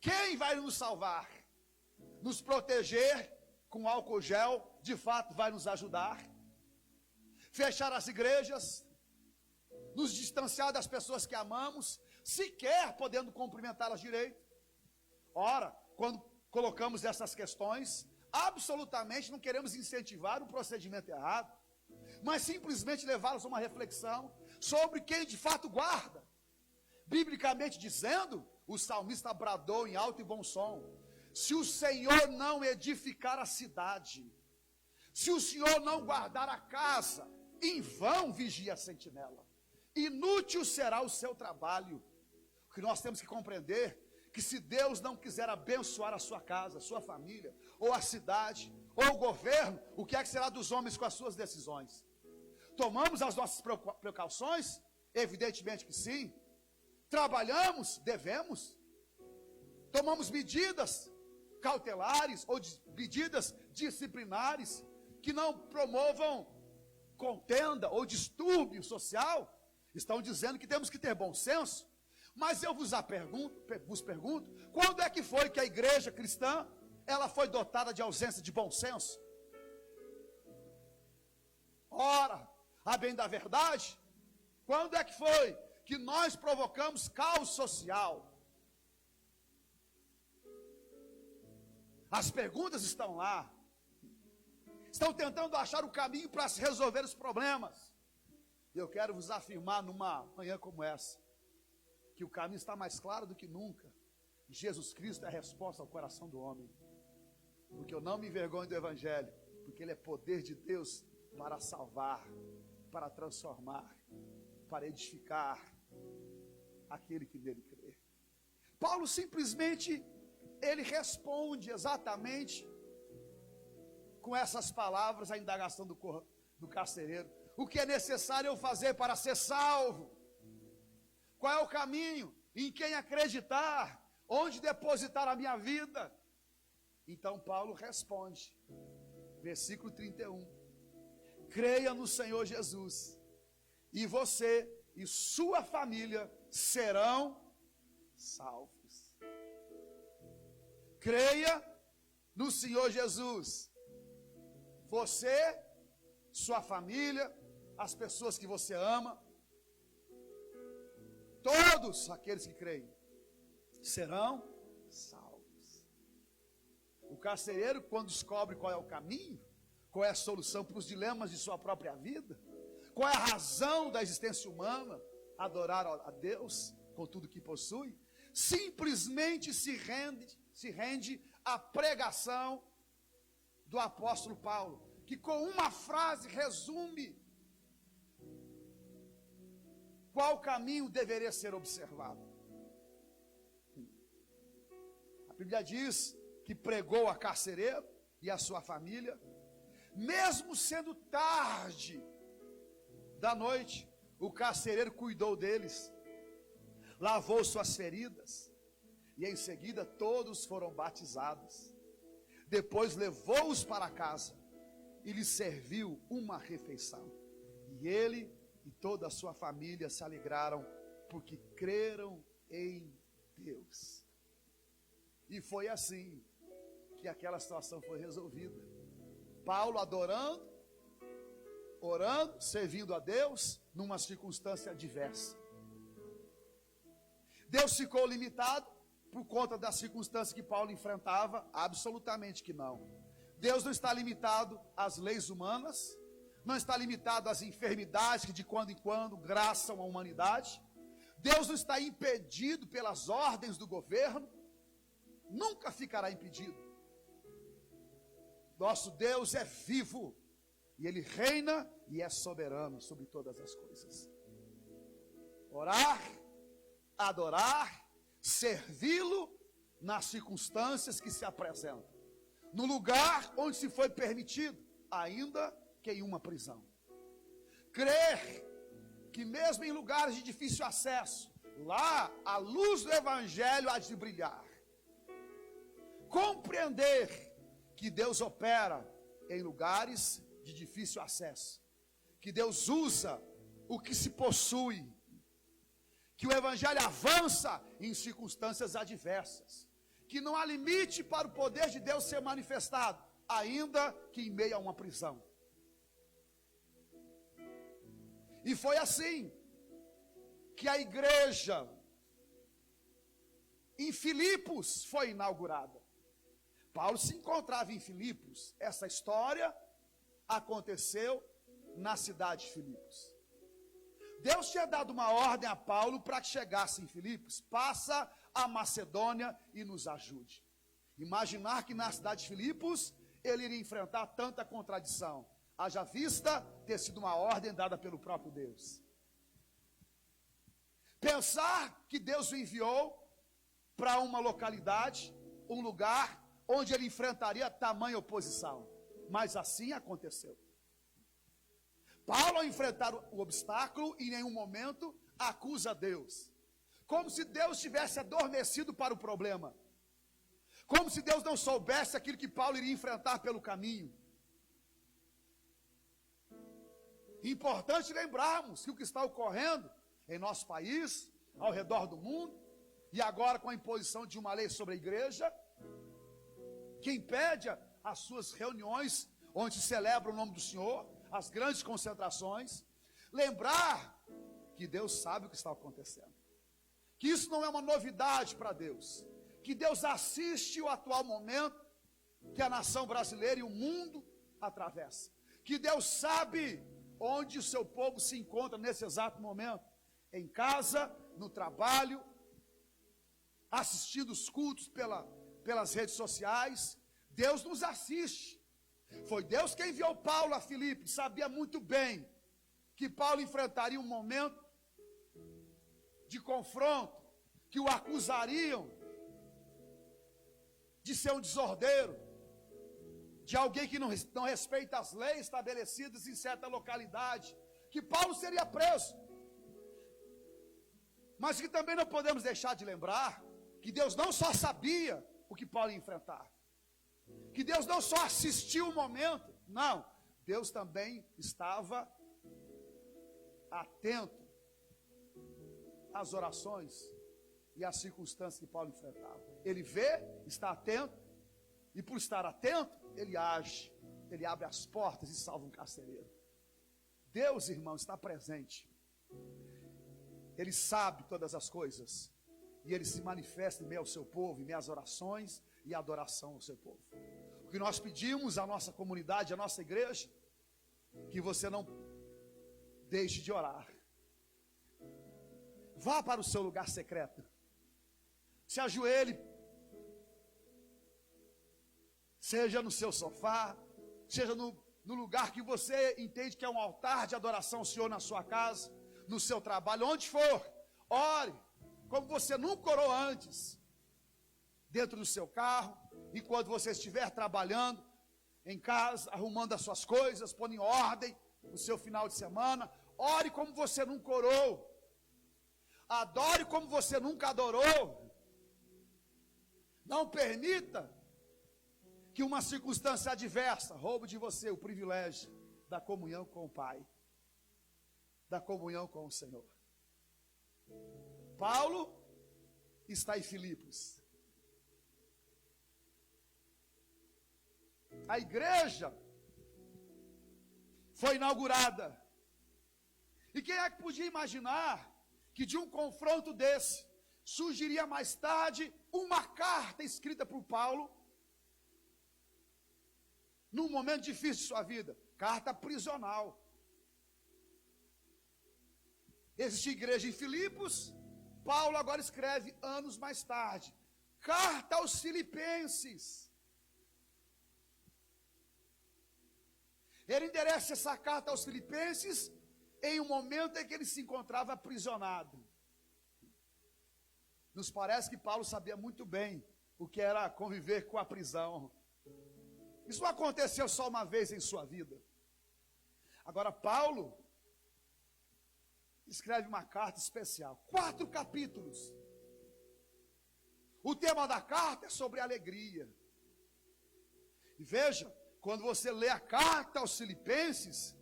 Quem vai nos salvar? Nos proteger com álcool gel, de fato vai nos ajudar? fechar as igrejas, nos distanciar das pessoas que amamos, sequer podendo cumprimentá-las direito. Ora, quando colocamos essas questões, absolutamente não queremos incentivar o procedimento errado, mas simplesmente levá-los a uma reflexão sobre quem de fato guarda. Biblicamente dizendo, o salmista bradou em alto e bom som: se o Senhor não edificar a cidade, se o Senhor não guardar a casa, em vão vigia a sentinela, inútil será o seu trabalho. O que nós temos que compreender, que se Deus não quiser abençoar a sua casa, a sua família, ou a cidade, ou o governo, o que é que será dos homens com as suas decisões? Tomamos as nossas precauções? Evidentemente que sim. Trabalhamos? Devemos. Tomamos medidas cautelares ou medidas disciplinares que não promovam contenda ou distúrbio social? Estão dizendo que temos que ter bom senso. Mas eu vos pergunto, quando é que foi que a igreja cristã, ela foi dotada de ausência de bom senso? Ora, a bem da verdade, quando é que foi que nós provocamos caos social? As perguntas estão lá. Estão tentando achar o caminho para se resolver os problemas. E eu quero vos afirmar numa manhã como essa, que o caminho está mais claro do que nunca. Jesus Cristo é a resposta ao coração do homem. Porque eu não me envergonho do Evangelho, porque ele é poder de Deus para salvar, para transformar, para edificar aquele que nele crê. Paulo simplesmente, ele responde exatamente com essas palavras à indagação do carcereiro: o que é necessário eu fazer para ser salvo? Qual é o caminho? Em quem acreditar? Onde depositar a minha vida? Então Paulo responde, versículo 31. Creia no Senhor Jesus, e você e sua família serão salvos. Creia no Senhor Jesus. Você, sua família, as pessoas que você ama, todos aqueles que creem serão salvos. O carcereiro, quando descobre qual é o caminho, qual é a solução para os dilemas de sua própria vida, qual é a razão da existência humana, adorar a Deus com tudo que possui, simplesmente se rende à pregação do apóstolo Paulo, que com uma frase resume qual caminho deveria ser observado. A Bíblia diz que pregou a carcereiro e a sua família, mesmo sendo tarde da noite, o carcereiro cuidou deles, lavou suas feridas, e em seguida todos foram batizados. Depois levou-os para casa e lhes serviu uma refeição. E ele e toda a sua família se alegraram, porque creram em Deus. E foi assim que aquela situação foi resolvida. Paulo adorando, orando, servindo a Deus, numa circunstância adversa. Deus ficou limitado por conta da circunstância que Paulo enfrentava? Absolutamente que não. Deus não está limitado às leis humanas, não está limitado às enfermidades que de quando em quando graçam a humanidade. Deus não está impedido pelas ordens do governo, nunca ficará impedido. Nosso Deus é vivo, e Ele reina e é soberano sobre todas as coisas. Orar, adorar, servi-lo nas circunstâncias que se apresentam, no lugar onde se foi permitido, ainda que em uma prisão. Crer que mesmo em lugares de difícil acesso, lá a luz do Evangelho há de brilhar. Compreender que Deus opera em lugares de difícil acesso, que Deus usa o que se possui, que o Evangelho avança em circunstâncias adversas, que não há limite para o poder de Deus ser manifestado, ainda que em meio a uma prisão. E foi assim que a igreja em Filipos foi inaugurada. Paulo se encontrava em Filipos. Essa história aconteceu na cidade de Filipos. Deus tinha dado uma ordem a Paulo para que chegasse em Filipos. Passa a Macedônia e nos ajude. Imaginar que na cidade de Filipos ele iria enfrentar tanta contradição. Haja vista ter sido uma ordem dada pelo próprio Deus. Pensar que Deus o enviou para uma localidade, um lugar onde ele enfrentaria tamanha oposição. Mas assim aconteceu. Paulo, ao enfrentar o obstáculo, em nenhum momento acusa Deus. Como se Deus tivesse adormecido para o problema. Como se Deus não soubesse aquilo que Paulo iria enfrentar pelo caminho. Importante lembrarmos que o que está ocorrendo em nosso país, ao redor do mundo, e agora com a imposição de uma lei sobre a igreja, que impede as suas reuniões, onde se celebra o nome do Senhor, as grandes concentrações, lembrar que Deus sabe o que está acontecendo, que isso não é uma novidade para Deus, que Deus assiste o atual momento que a nação brasileira e o mundo atravessa, que Deus sabe onde o seu povo se encontra nesse exato momento, em casa, no trabalho, assistindo os cultos pelas redes sociais. Deus nos assiste. Foi Deus quem enviou Paulo a Filipe. Sabia muito bem que Paulo enfrentaria um momento de confronto, que o acusariam de ser um desordeiro, de alguém que não respeita as leis estabelecidas em certa localidade, que Paulo seria preso. Mas que também não podemos deixar de lembrar que Deus não só sabia o que Paulo ia enfrentar, que Deus não só assistiu o momento, não, Deus também estava atento às orações e às circunstâncias que Paulo enfrentava. Ele vê, está atento, e por estar atento, ele age, ele abre as portas e salva um carcereiro. Deus, irmão, está presente. Ele sabe todas as coisas, e ele se manifesta em meio ao seu povo, em meio às orações e adoração ao seu povo. O que nós pedimos à nossa comunidade, à nossa igreja, que você não deixe de orar. Vá para o seu lugar secreto, se ajoelhe, seja no seu sofá, seja no lugar que você entende que é um altar de adoração ao Senhor na sua casa, no seu trabalho, onde for, ore, como você nunca orou antes, dentro do seu carro, enquanto você estiver trabalhando, em casa, arrumando as suas coisas, pondo em ordem o seu final de semana, ore como você nunca orou, adore como você nunca adorou, não permita que uma circunstância adversa roube de você o privilégio da comunhão com o Pai, da comunhão com o Senhor. Paulo está em Filipos. A igreja foi inaugurada. E quem é que podia imaginar que de um confronto desse surgiria mais tarde uma carta escrita por Paulo, num momento difícil de sua vida, carta prisional. Existe igreja em Filipos, Paulo agora escreve anos mais tarde, carta aos Filipenses. Ele endereça essa carta aos Filipenses em um momento em que ele se encontrava aprisionado. Nos parece que Paulo sabia muito bem o que era conviver com a prisão. Isso não aconteceu só uma vez em sua vida. Agora Paulo escreve uma carta especial, 4 capítulos. O tema da carta é sobre alegria. E veja, quando você lê a carta aos Filipenses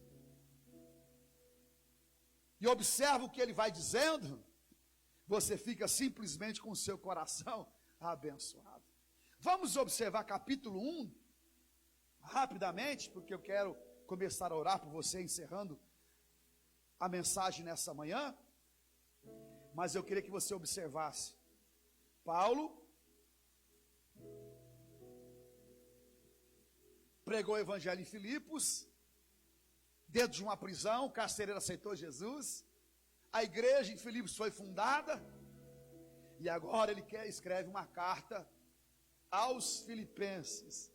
e observa o que ele vai dizendo, você fica simplesmente com o seu coração abençoado. Vamos observar capítulo 1, rapidamente, porque eu quero começar a orar por você, encerrando a mensagem nessa manhã, mas eu queria que você observasse. Paulo pregou o evangelho em Filipos, dentro de uma prisão, o carcereiro aceitou Jesus, a igreja em Filipos foi fundada, e agora ele escreve uma carta aos filipenses.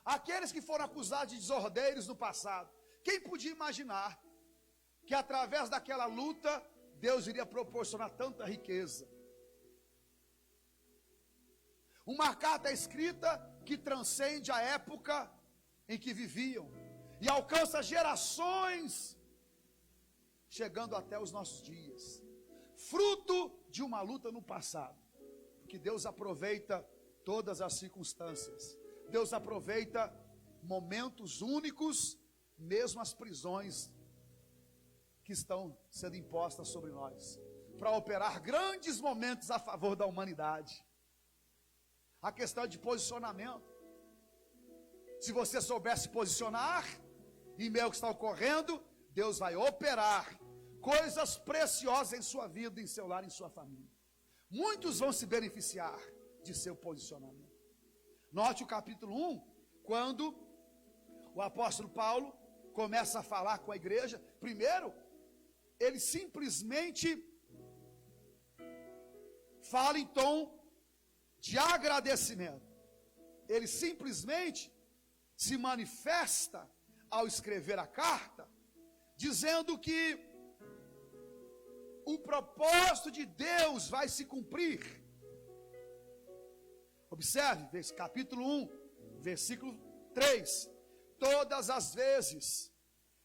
Aqueles que foram acusados de desordeiros no passado, quem podia imaginar que através daquela luta, Deus iria proporcionar tanta riqueza? Uma carta escrita que transcende a época em que viviam e alcança gerações, chegando até os nossos dias, fruto de uma luta no passado, que Deus aproveita todas as circunstâncias, Deus aproveita momentos únicos, mesmo as prisões que estão sendo impostas sobre nós, para operar grandes momentos a favor da humanidade. A questão de posicionamento. Se você souber se posicionar, em meio ao que está ocorrendo, Deus vai operar coisas preciosas em sua vida, em seu lar, em sua família. Muitos vão se beneficiar de seu posicionamento. Note o capítulo 1, quando o apóstolo Paulo começa a falar com a igreja. Primeiro, ele simplesmente fala em tom de agradecimento. Ele simplesmente se manifesta ao escrever a carta, dizendo que o propósito de Deus vai se cumprir. Observe, capítulo 1, versículo 3. Todas as vezes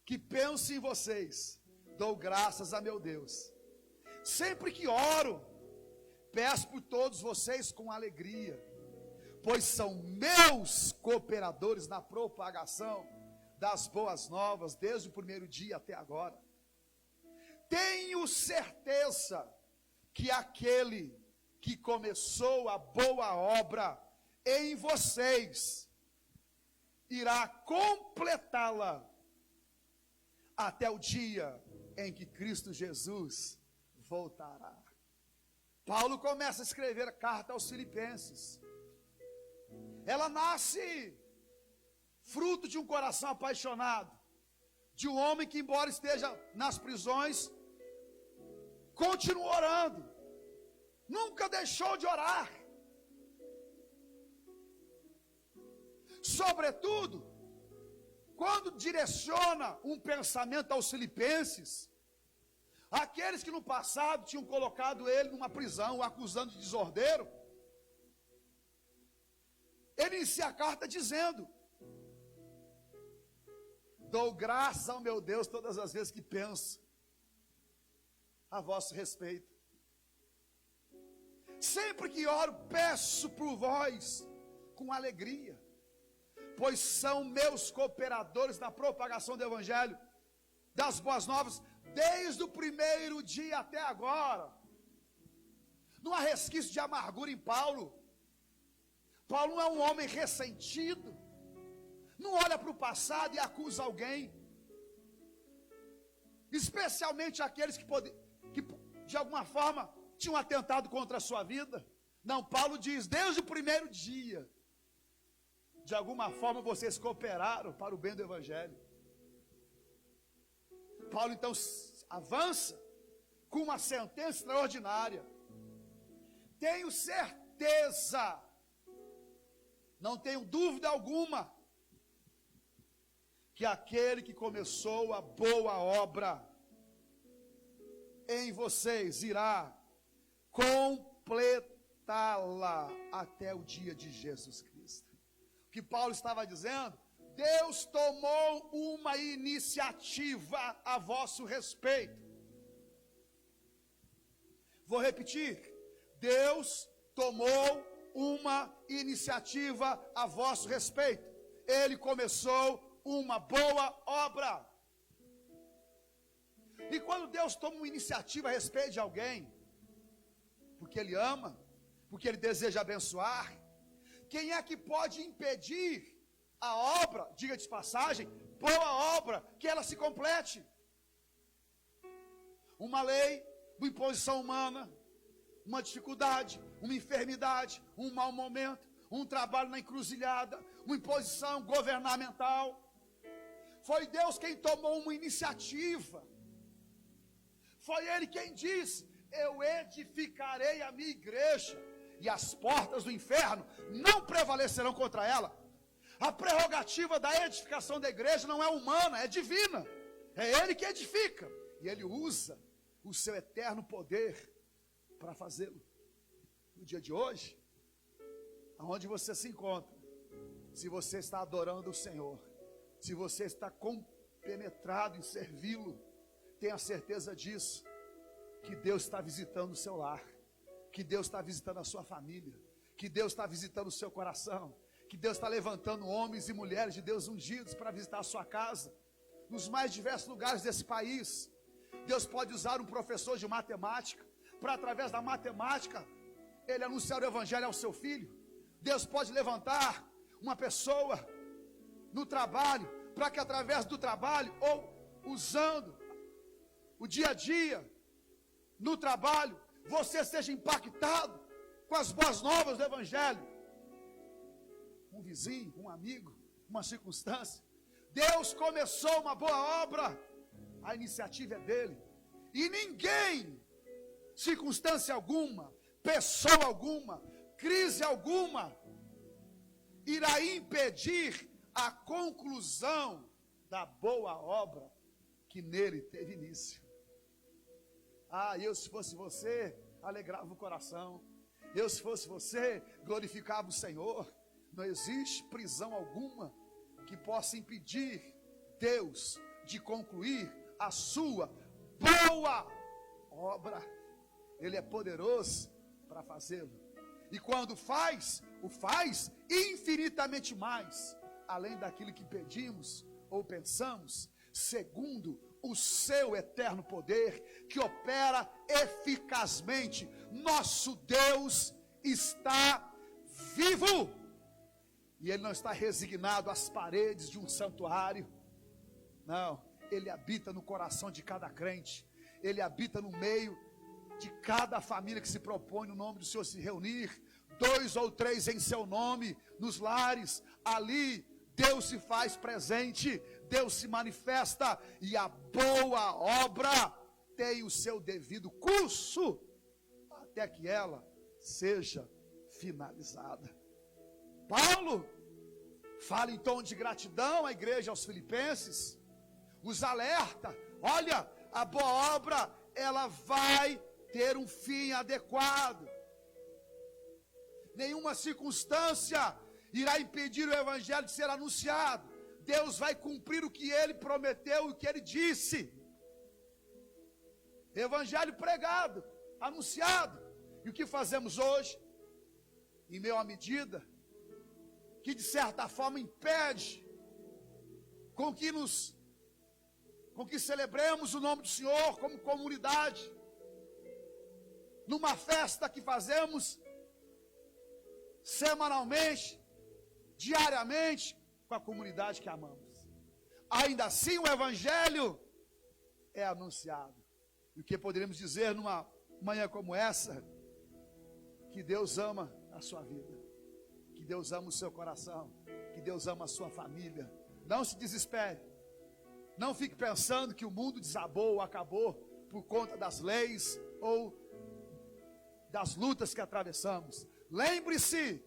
que penso em vocês, dou graças a meu Deus. Sempre que oro, peço por todos vocês com alegria, pois são meus cooperadores na propagação das boas novas, desde o primeiro dia até agora. Tenho certeza que aquele que começou a boa obra em vocês irá completá-la até o dia em que Cristo Jesus voltará. Paulo começa a escrever a carta aos filipenses. Ela nasce fruto de um coração apaixonado, de um homem que, embora esteja nas prisões, continua orando, nunca deixou de orar. Sobretudo, quando direciona um pensamento aos filipenses, aqueles que no passado tinham colocado ele numa prisão, o acusando de desordeiro, ele inicia a carta dizendo: dou graças ao meu Deus todas as vezes que penso a vosso respeito. Sempre que oro, peço por vós com alegria, pois são meus cooperadores na propagação do evangelho, das boas novas, desde o primeiro dia até agora. Não há resquício de amargura em Paulo. Paulo não é um homem ressentido, não olha para o passado e acusa alguém, especialmente aqueles que de alguma forma tinham atentado contra a sua vida. Não, Paulo diz: desde o primeiro dia, de alguma forma vocês cooperaram para o bem do evangelho. Paulo então avança com uma sentença extraordinária: tenho certeza, não tenho dúvida alguma, que aquele que começou a boa obra em vocês irá completá-la até o dia de Jesus Cristo. O que Paulo estava dizendo: Deus tomou uma iniciativa a vosso respeito. Vou repetir: Deus tomou uma iniciativa a vosso respeito. Ele começou uma boa obra. E quando Deus toma uma iniciativa a respeito de alguém, porque Ele ama, porque Ele deseja abençoar, quem é que pode impedir a obra, diga de passagem, boa obra, que ela se complete? uma lei, uma imposição humana, uma dificuldade, uma enfermidade, um mau momento, um trabalho na encruzilhada, uma imposição governamental. Foi Deus quem tomou uma iniciativa. Foi Ele quem disse: eu edificarei a minha igreja, e as portas do inferno não prevalecerão contra ela. A prerrogativa da edificação da igreja não é humana, é divina. É Ele que edifica, e Ele usa o seu eterno poder para fazê-lo. No dia de hoje, aonde você se encontra, se você está adorando o Senhor, se você está compenetrado em servi-lo, tenha certeza disso, que Deus está visitando o seu lar, que Deus está visitando a sua família, que Deus está visitando o seu coração, que Deus está levantando homens e mulheres de Deus ungidos para visitar a sua casa, nos mais diversos lugares desse país. Deus pode usar um professor de matemática, para através da matemática, ele anunciar o evangelho ao seu filho. Deus pode levantar uma pessoa no trabalho, para que através do trabalho, ou usando o dia a dia, no trabalho, você seja impactado com as boas novas do evangelho. Um vizinho, um amigo, uma circunstância. Deus começou uma boa obra, a iniciativa é dele, e ninguém, circunstância alguma, pessoa alguma, crise alguma, irá impedir a conclusão da boa obra que nele teve início. Eu, se fosse você, alegrava o coração. Eu, se fosse você, glorificava o Senhor. Não existe prisão alguma que possa impedir Deus de concluir a sua boa obra. Ele é poderoso para fazê-lo. E quando faz, o faz infinitamente mais, além daquilo que pedimos ou pensamos, segundo o seu eterno poder, que opera eficazmente. Nosso Deus está vivo, e Ele não está resignado às paredes de um santuário. Não, Ele habita no coração de cada crente. Ele habita no meio de cada família que se propõe no nome do Senhor se reunir. 2 ou 3 em seu nome, nos lares, ali Deus se faz presente, Deus se manifesta, e a boa obra tem o seu devido curso, até que ela seja finalizada. Paulo fala em tom de gratidão à igreja aos filipenses, os alerta: olha, a boa obra, ela vai ter um fim adequado. Nenhuma circunstância irá impedir o evangelho de ser anunciado. Deus vai cumprir o que Ele prometeu e o que Ele disse. Evangelho pregado, anunciado. E o que fazemos hoje? Em meio à medida que de certa forma impede com que celebremos o nome do Senhor como comunidade, numa festa que fazemos semanalmente, diariamente, com a comunidade que amamos. Ainda assim o evangelho é anunciado. E o que poderíamos dizer numa manhã como essa? Que Deus ama a sua vida, que Deus ama o seu coração, que Deus ama a sua família. Não se desespere, não fique pensando que o mundo desabou ou acabou por conta das leis ou das lutas que atravessamos. Lembre-se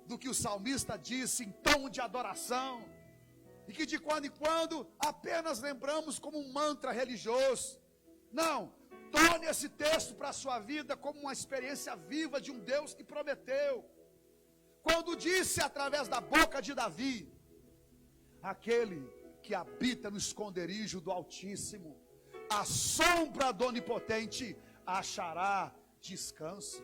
do que o salmista disse em tom de adoração, e que de quando em quando apenas lembramos como um mantra religioso. Não, torne esse texto para a sua vida como uma experiência viva de um Deus que prometeu. Quando disse através da boca de Davi: aquele que habita no esconderijo do Altíssimo, à sombra do Onipotente achará descanso.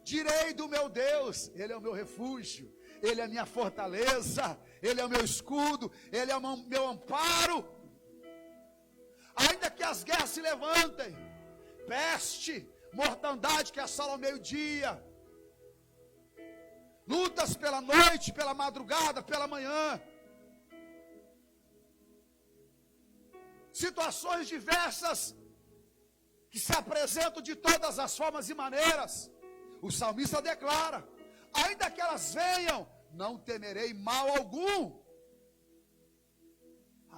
Direi do meu Deus, Ele é o meu refúgio, Ele é a minha fortaleza, Ele é o meu escudo, Ele é o meu amparo. Ainda que as guerras se levantem, peste, mortandade que assola ao meio-dia, lutas pela noite, pela madrugada, pela manhã, situações diversas que se apresentam de todas as formas e maneiras. O salmista declara: ainda que elas venham, não temerei mal algum.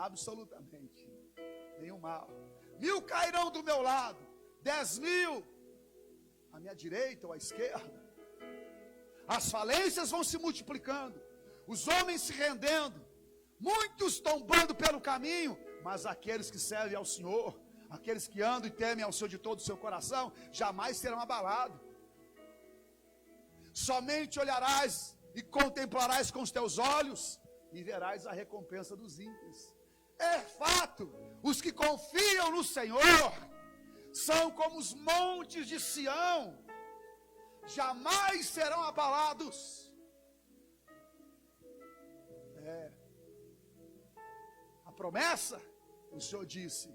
Absolutamente nenhum mal. 1000 cairão do meu lado, 10.000 à minha direita ou à esquerda. As falências vão se multiplicando, os homens se rendendo, muitos tombando pelo caminho, mas aqueles que servem ao Senhor, aqueles que andam e temem ao Senhor de todo o seu coração, jamais serão abalados. Somente olharás e contemplarás com os teus olhos e verás a recompensa dos ímpios. É fato, os que confiam no Senhor são como os montes de Sião, jamais serão abalados. A promessa, o Senhor disse: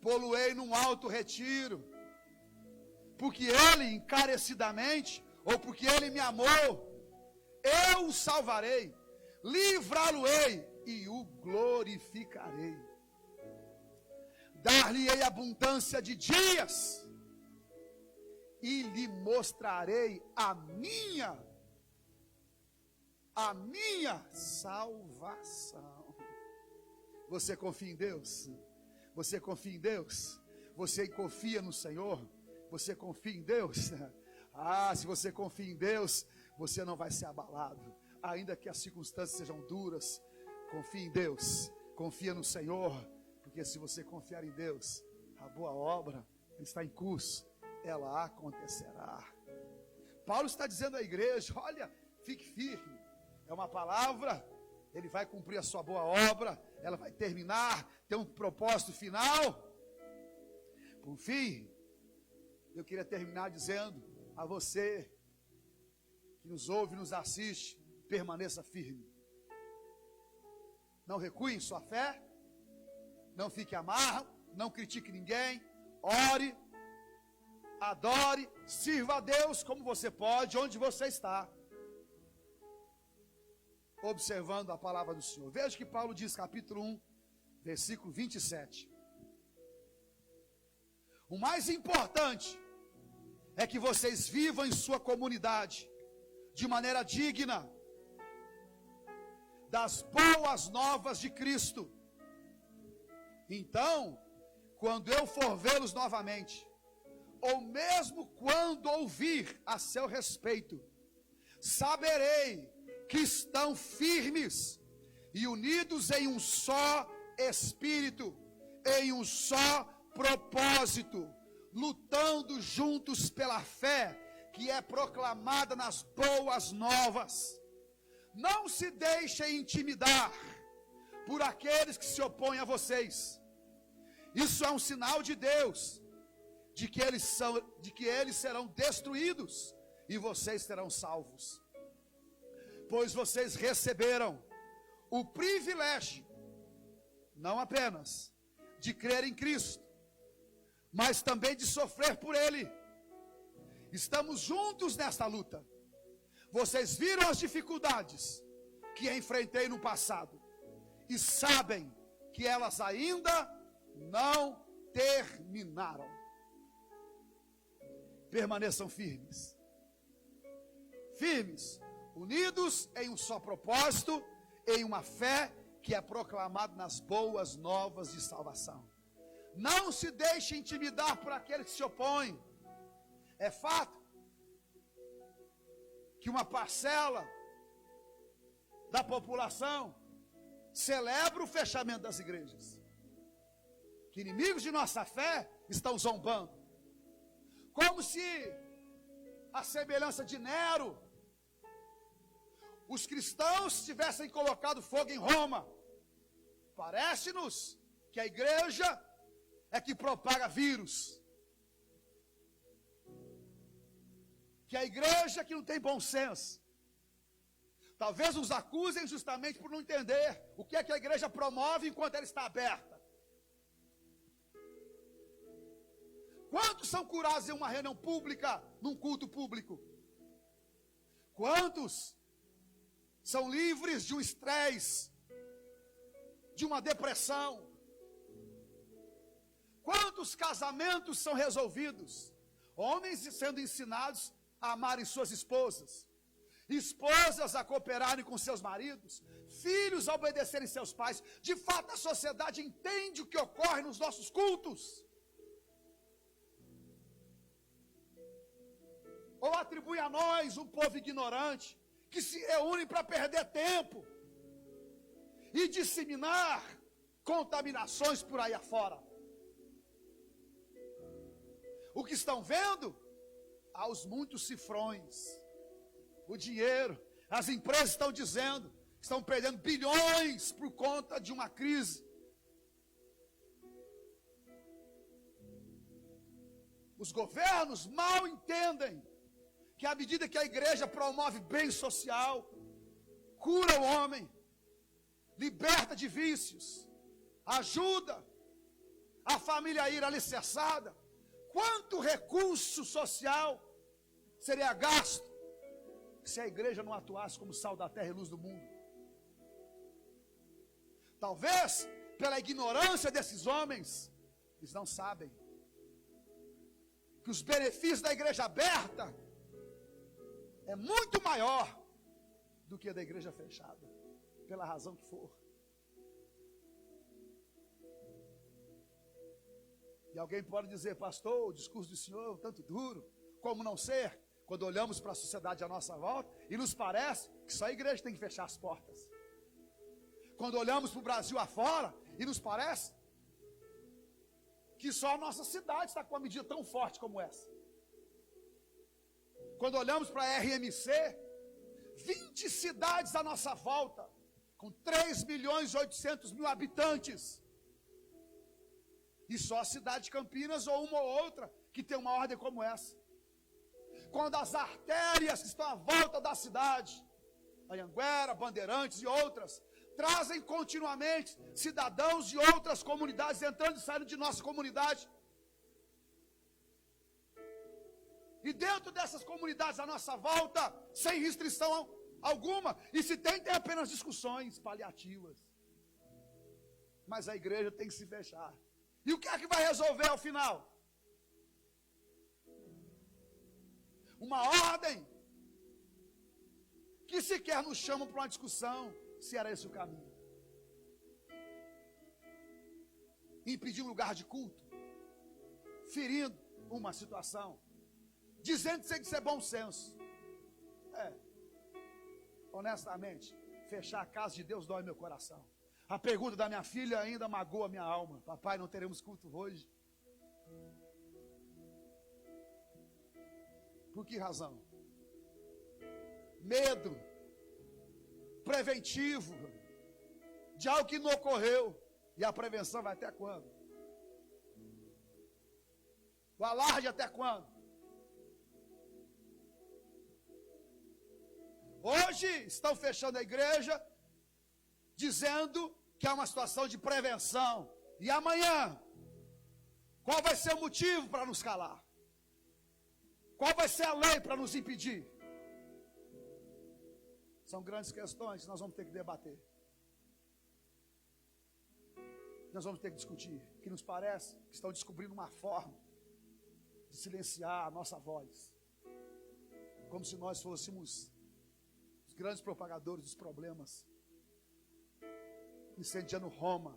poluei num alto retiro, porque Ele encarecidamente, ou porque Ele me amou, eu o salvarei, livrá-lo-ei e o glorificarei. Dar-lhe-ei abundância de dias, e lhe mostrarei a minha salvação. Você confia em Deus? Você confia em Deus? Você confia no Senhor? Você confia em Deus? Ah, se você confia em Deus, você não vai ser abalado, ainda que as circunstâncias sejam duras. Confia em Deus, confia no Senhor, porque se você confiar em Deus, a boa obra está em curso, ela acontecerá. Paulo está dizendo à igreja: olha, fique firme, é uma palavra, ele vai cumprir a sua boa obra, ela vai terminar, tem um propósito final. Por fim, eu queria terminar dizendo a você que nos ouve e nos assiste: permaneça firme, não recue em sua fé, não fique amargo, não critique ninguém, ore, adore, sirva a Deus como você pode, onde você está, observando a palavra do Senhor. Veja que Paulo diz, capítulo 1, versículo 27. O mais importante é que vocês vivam em sua comunidade de maneira digna das boas novas de Cristo. Então, quando eu for vê-los novamente, ou mesmo quando ouvir a seu respeito, saberei que estão firmes e unidos em um só espírito, em um só propósito, lutando juntos pela fé que é proclamada nas boas novas. Não se deixem intimidar por aqueles que se opõem a vocês. Isso é um sinal de Deus, de que eles serão destruídos e vocês serão salvos. Pois vocês receberam o privilégio, não apenas de crer em Cristo, mas também de sofrer por Ele. Estamos juntos nesta luta. Vocês viram as dificuldades que enfrentei no passado e sabem que elas ainda não terminaram. Permaneçam firmes. Firmes, unidos em um só propósito, em uma fé que é proclamada nas boas novas de salvação. Não se deixe intimidar por aqueles que se opõem. É fato que uma parcela da população celebra o fechamento das igrejas, que inimigos de nossa fé estão zombando, como se, a semelhança de Nero, os cristãos tivessem colocado fogo em Roma. Parece-nos que a igreja é que propaga vírus, que a igreja que não tem bom senso. Talvez nos acusem justamente por não entender o que é que a igreja promove enquanto ela está aberta. Quantos são curados em uma reunião pública, num culto público? Quantos são livres de um estresse, de uma depressão? Quantos casamentos são resolvidos? Homens sendo ensinados a amarem suas esposas, esposas a cooperarem com seus maridos, filhos a obedecerem seus pais. De fato, a sociedade entende o que ocorre nos nossos cultos. Ou atribui a nós, um povo ignorante, que se reúne para perder tempo e disseminar contaminações por aí afora. O que estão vendo? Aos muitos cifrões, o dinheiro. As empresas estão dizendo que estão perdendo bilhões por conta de uma crise. Os governos mal entendem que à medida que a igreja promove bem social, cura o homem, liberta de vícios, ajuda a família a ir alicerçada, quanto recurso social seria gasto se a igreja não atuasse como sal da terra e luz do mundo? Talvez, pela ignorância desses homens, eles não sabem que os benefícios da igreja aberta é muito maior do que a da igreja fechada, pela razão que for. E alguém pode dizer: pastor, o discurso do senhor é um tanto duro. Como não ser, quando olhamos para a sociedade à nossa volta e nos parece que só a igreja tem que fechar as portas. Quando olhamos para o Brasil afora e nos parece que só a nossa cidade está com uma medida tão forte como essa. Quando olhamos para a RMC, 20 cidades à nossa volta, com 3.800.000 habitantes. E só a cidade de Campinas ou uma ou outra que tem uma ordem como essa. Quando as artérias que estão à volta da cidade, Anhanguera, Bandeirantes e outras, trazem continuamente cidadãos de outras comunidades entrando e saindo de nossa comunidade. E dentro dessas comunidades à nossa volta, sem restrição alguma, e se tem apenas discussões paliativas. Mas a igreja tem que se fechar. E o que é que vai resolver ao final? Uma ordem que sequer nos chamam para uma discussão se era esse o caminho. Impedir um lugar de culto, ferindo uma situação, dizendo que tem que ser bom senso. Honestamente, fechar a casa de Deus dói meu coração. A pergunta da minha filha ainda magoa minha alma. Papai, não teremos culto hoje. Por que razão? Medo preventivo de algo que não ocorreu. E a prevenção vai até quando? O alarde até quando? Hoje estão fechando a igreja, dizendo que é uma situação de prevenção. E amanhã, qual vai ser o motivo para nos calar? Qual vai ser a lei para nos impedir? São grandes questões que nós vamos ter que debater. Nós vamos ter que discutir. Que nos parece que estão descobrindo uma forma de silenciar a nossa voz. Como se nós fôssemos os grandes propagadores dos problemas, incendiando Roma,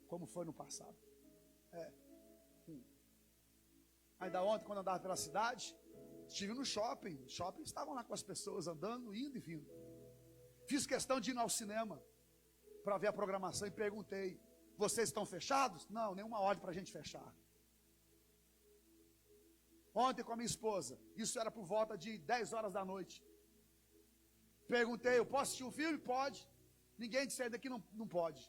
como foi no passado. Ainda ontem, quando andava pela cidade, estive no shopping. Os shoppings estavam lá com as pessoas andando, indo e vindo. Fiz questão de ir ao cinema para ver a programação e perguntei: vocês estão fechados? Não, nenhuma ordem para a gente fechar. Ontem com a minha esposa, isso era por volta de 10 horas da noite. Perguntei: eu posso assistir um filme? Pode. Ninguém disse ainda que não pode.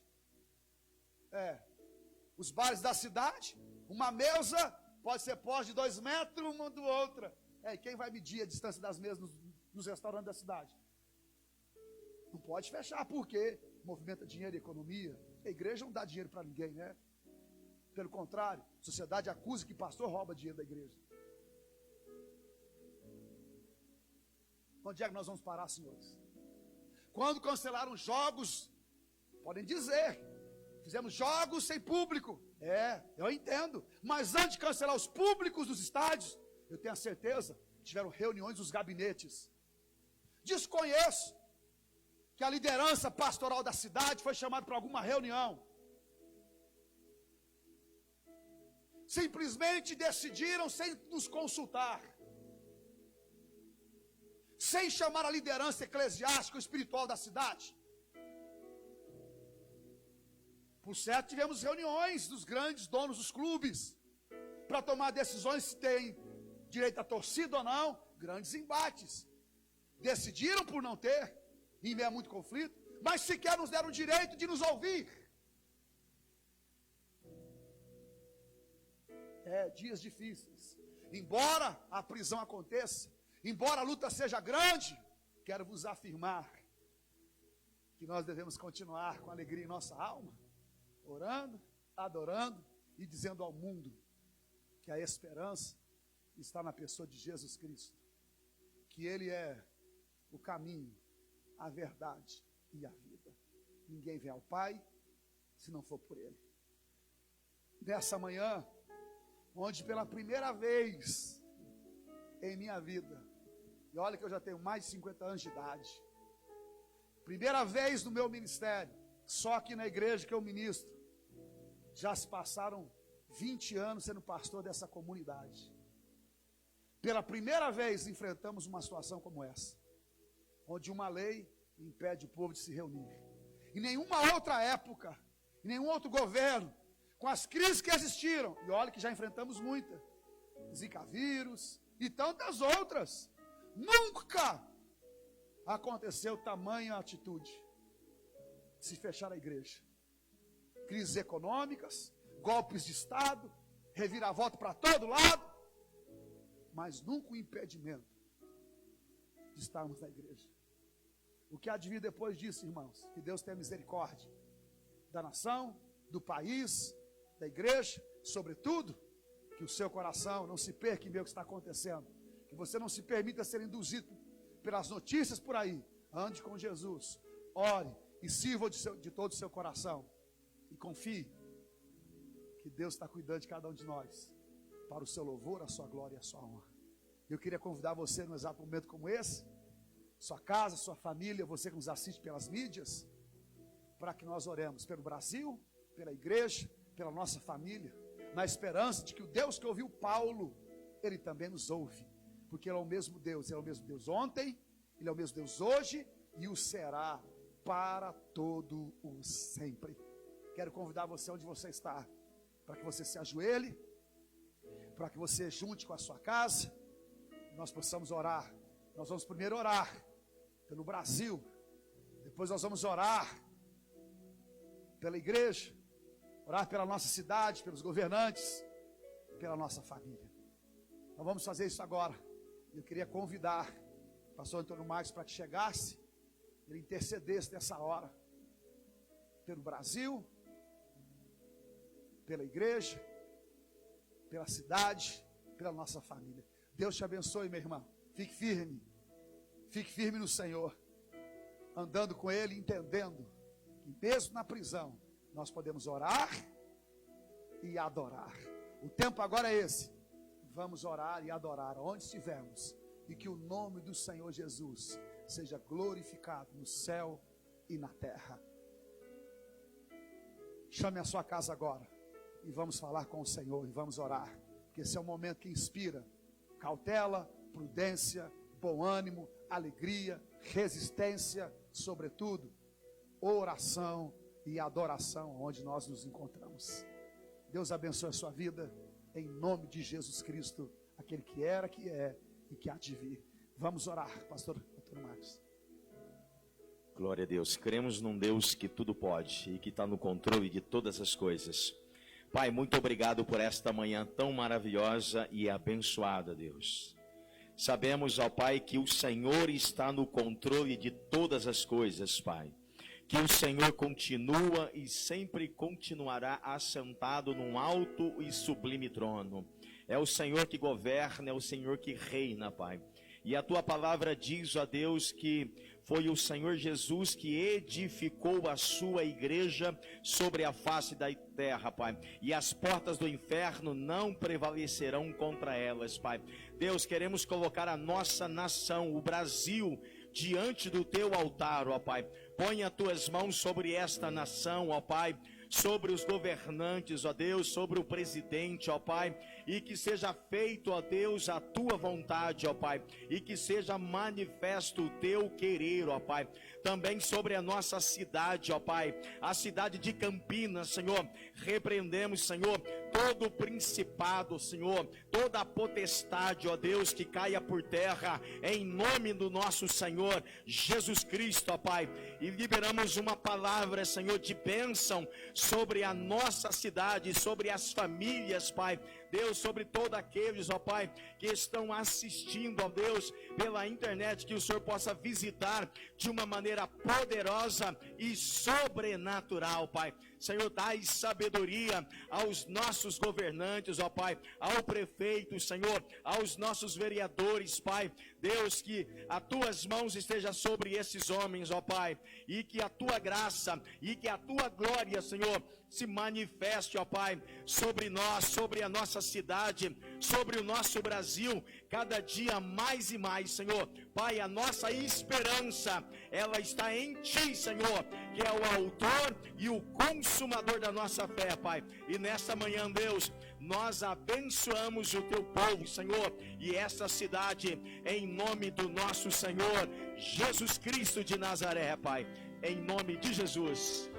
Os bares da cidade, uma mesa pode ser pós de 2 metros uma do outra. E quem vai medir a distância das mesas nos restaurantes da cidade? Não pode fechar, porque movimenta dinheiro e economia. A igreja não dá dinheiro para ninguém, né? Pelo contrário, a sociedade acusa que pastor rouba dinheiro da igreja. Onde é que nós vamos parar, senhores? Quando cancelaram jogos, podem dizer Fizemos jogos sem público. Eu entendo. Mas antes de cancelar os públicos dos estádios, eu tenho a certeza que tiveram reuniões dos gabinetes. Desconheço que a liderança pastoral da cidade foi chamada para alguma reunião. Simplesmente decidiram sem nos consultar, sem chamar a liderança eclesiástica ou espiritual da cidade. Por certo, tivemos reuniões dos grandes donos dos clubes para tomar decisões se tem direito à torcida ou não. Grandes embates. Decidiram por não ter, em meio a muito conflito, mas sequer nos deram o direito de nos ouvir. Dias difíceis. Embora a prisão aconteça, embora a luta seja grande, quero vos afirmar que nós devemos continuar com alegria em nossa alma, orando, adorando e dizendo ao mundo que a esperança está na pessoa de Jesus Cristo, que Ele é o caminho, a verdade e a vida. Ninguém vem ao Pai se não for por Ele. Nessa manhã, onde pela primeira vez em minha vida, e olha que eu já tenho mais de 50 anos de idade, primeira vez no meu ministério, só aqui na igreja que eu ministro, já se passaram 20 anos sendo pastor dessa comunidade. Pela primeira vez enfrentamos uma situação como essa, onde uma lei impede o povo de se reunir. Em nenhuma outra época, em nenhum outro governo, com as crises que existiram, e olha que já enfrentamos muita, Zika vírus e tantas outras, nunca aconteceu tamanha atitude de se fechar a igreja. Crises econômicas, golpes de Estado, reviravolta para todo lado, mas nunca o impedimento de estarmos na igreja. O que há de vir depois disso, irmãos? Que Deus tenha misericórdia da nação, do país, da igreja, sobretudo, que o seu coração não se perca em ver o que está acontecendo, que você não se permita ser induzido pelas notícias por aí. Ande com Jesus, ore e sirva de todo o seu coração, e confie que Deus está cuidando de cada um de nós, para o seu louvor, a sua glória e a sua honra. Eu queria convidar você num exato momento como esse, sua casa, sua família, você que nos assiste pelas mídias, para que nós oremos pelo Brasil, pela igreja, pela nossa família, na esperança de que o Deus que ouviu Paulo, Ele também nos ouve, porque Ele é o mesmo Deus. Ele é o mesmo Deus ontem, Ele é o mesmo Deus hoje, e o será para todo o sempre. Quero convidar você onde você está, para que você se ajoelhe, para que você junte com a sua casa, nós possamos orar. Nós vamos primeiro orar pelo Brasil, depois nós vamos orar pela igreja, orar pela nossa cidade, pelos governantes, pela nossa família. Nós vamos fazer isso agora. Eu queria convidar o pastor Antônio Marcos para que chegasse, ele intercedesse nessa hora pelo Brasil, pela igreja, pela cidade, pela nossa família. Deus te abençoe, meu irmão. Fique firme no Senhor, andando com Ele, entendendo que mesmo na prisão nós podemos orar e adorar. O tempo agora é esse. Vamos orar e adorar onde estivermos, e que o nome do Senhor Jesus seja glorificado no céu e na terra. Chame a sua casa agora e vamos falar com o Senhor e vamos orar, porque esse é o momento que inspira cautela, prudência, bom ânimo, alegria, resistência, sobretudo, oração e adoração onde nós nos encontramos. Deus abençoe a sua vida, em nome de Jesus Cristo, aquele que era, que é e que há de vir. Vamos orar, pastor Antônio Marcos. Glória a Deus. Cremos num Deus que tudo pode e que está no controle de todas as coisas. Pai, muito obrigado por esta manhã tão maravilhosa e abençoada, Deus. Sabemos, ó Pai, que o Senhor está no controle de todas as coisas, Pai. Que o Senhor continua e sempre continuará assentado num alto e sublime trono. É o Senhor que governa, é o Senhor que reina, Pai. E a tua palavra diz, ó Deus, que foi o Senhor Jesus que edificou a sua igreja sobre a face da terra, Pai. E as portas do inferno não prevalecerão contra elas, Pai. Deus, queremos colocar a nossa nação, o Brasil, diante do teu altar, ó Pai. Põe as tuas mãos sobre esta nação, ó Pai, sobre os governantes, ó Deus, sobre o presidente, ó Pai, e que seja feito, ó Deus, a tua vontade, ó Pai, e que seja manifesto o teu querer, ó Pai, também sobre a nossa cidade, ó Pai, a cidade de Campinas, Senhor, repreendemos, Senhor, todo o principado, Senhor, toda a potestade, ó Deus, que caia por terra, em nome do nosso Senhor Jesus Cristo, ó Pai, e liberamos uma palavra, Senhor, de bênção sobre a nossa cidade, sobre as famílias, Pai, Deus, sobre todos aqueles, ó Pai, que estão assistindo, ó Deus, pela internet, que o Senhor possa visitar de uma maneira poderosa e sobrenatural, Pai. Senhor, dai sabedoria aos nossos governantes, ó Pai, ao prefeito, Senhor, aos nossos vereadores, Pai. Deus, que as tuas mãos estejam sobre esses homens, ó Pai, e que a tua graça e que a tua glória, Senhor, se manifeste, ó Pai, sobre nós, sobre a nossa cidade, sobre o nosso Brasil, cada dia mais e mais, Senhor. Pai, a nossa esperança, ela está em Ti, Senhor, que é o autor e o consumador da nossa fé, Pai. E nesta manhã, Deus, nós abençoamos o Teu povo, Senhor, e esta cidade, em nome do nosso Senhor, Jesus Cristo de Nazaré, Pai, em nome de Jesus.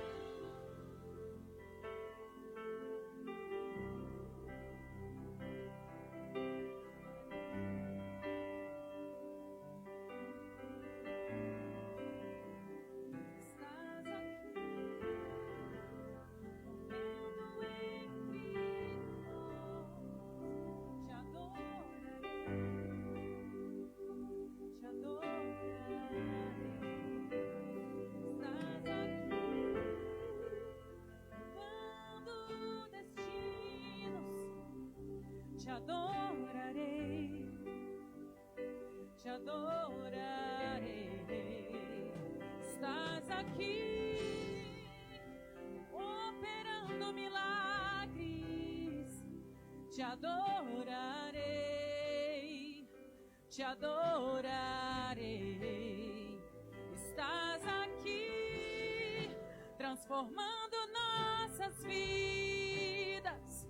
Te adorarei, te adorarei. Estás aqui, operando milagres. Te adorarei, te adorarei. Estás aqui, transformando nossas vidas.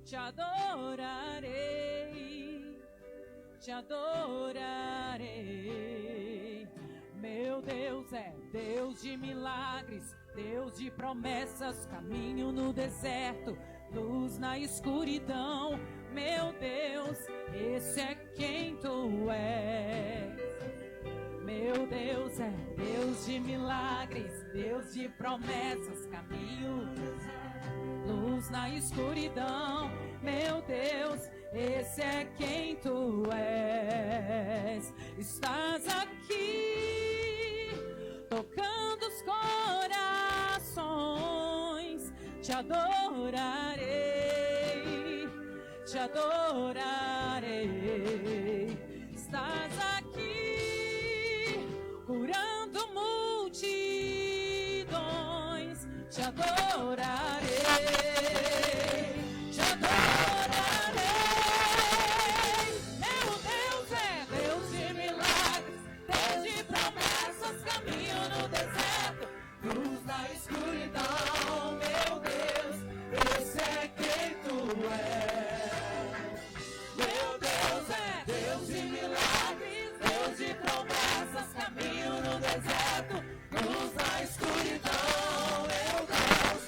Te adorarei, te adorarei. Meu Deus é Deus de milagres, Deus de promessas, caminho no deserto, luz na escuridão. Meu Deus, esse é quem Tu és. Meu Deus é Deus de milagres, Deus de promessas, caminho no deserto, luz na escuridão. Meu Deus, esse é quem Tu és. Estás aqui, tocando os corações. Te adorarei, te adorarei. Estás aqui, curando multidões. Te adorarei, te adorarei. Meu Deus é Deus de milagres, Deus de promessas, caminho no deserto, luz na escuridão. Meu Deus, esse é quem Tu és. Meu Deus é Deus de milagres, Deus de promessas, caminho no deserto, luz na escuridão. Meu Deus,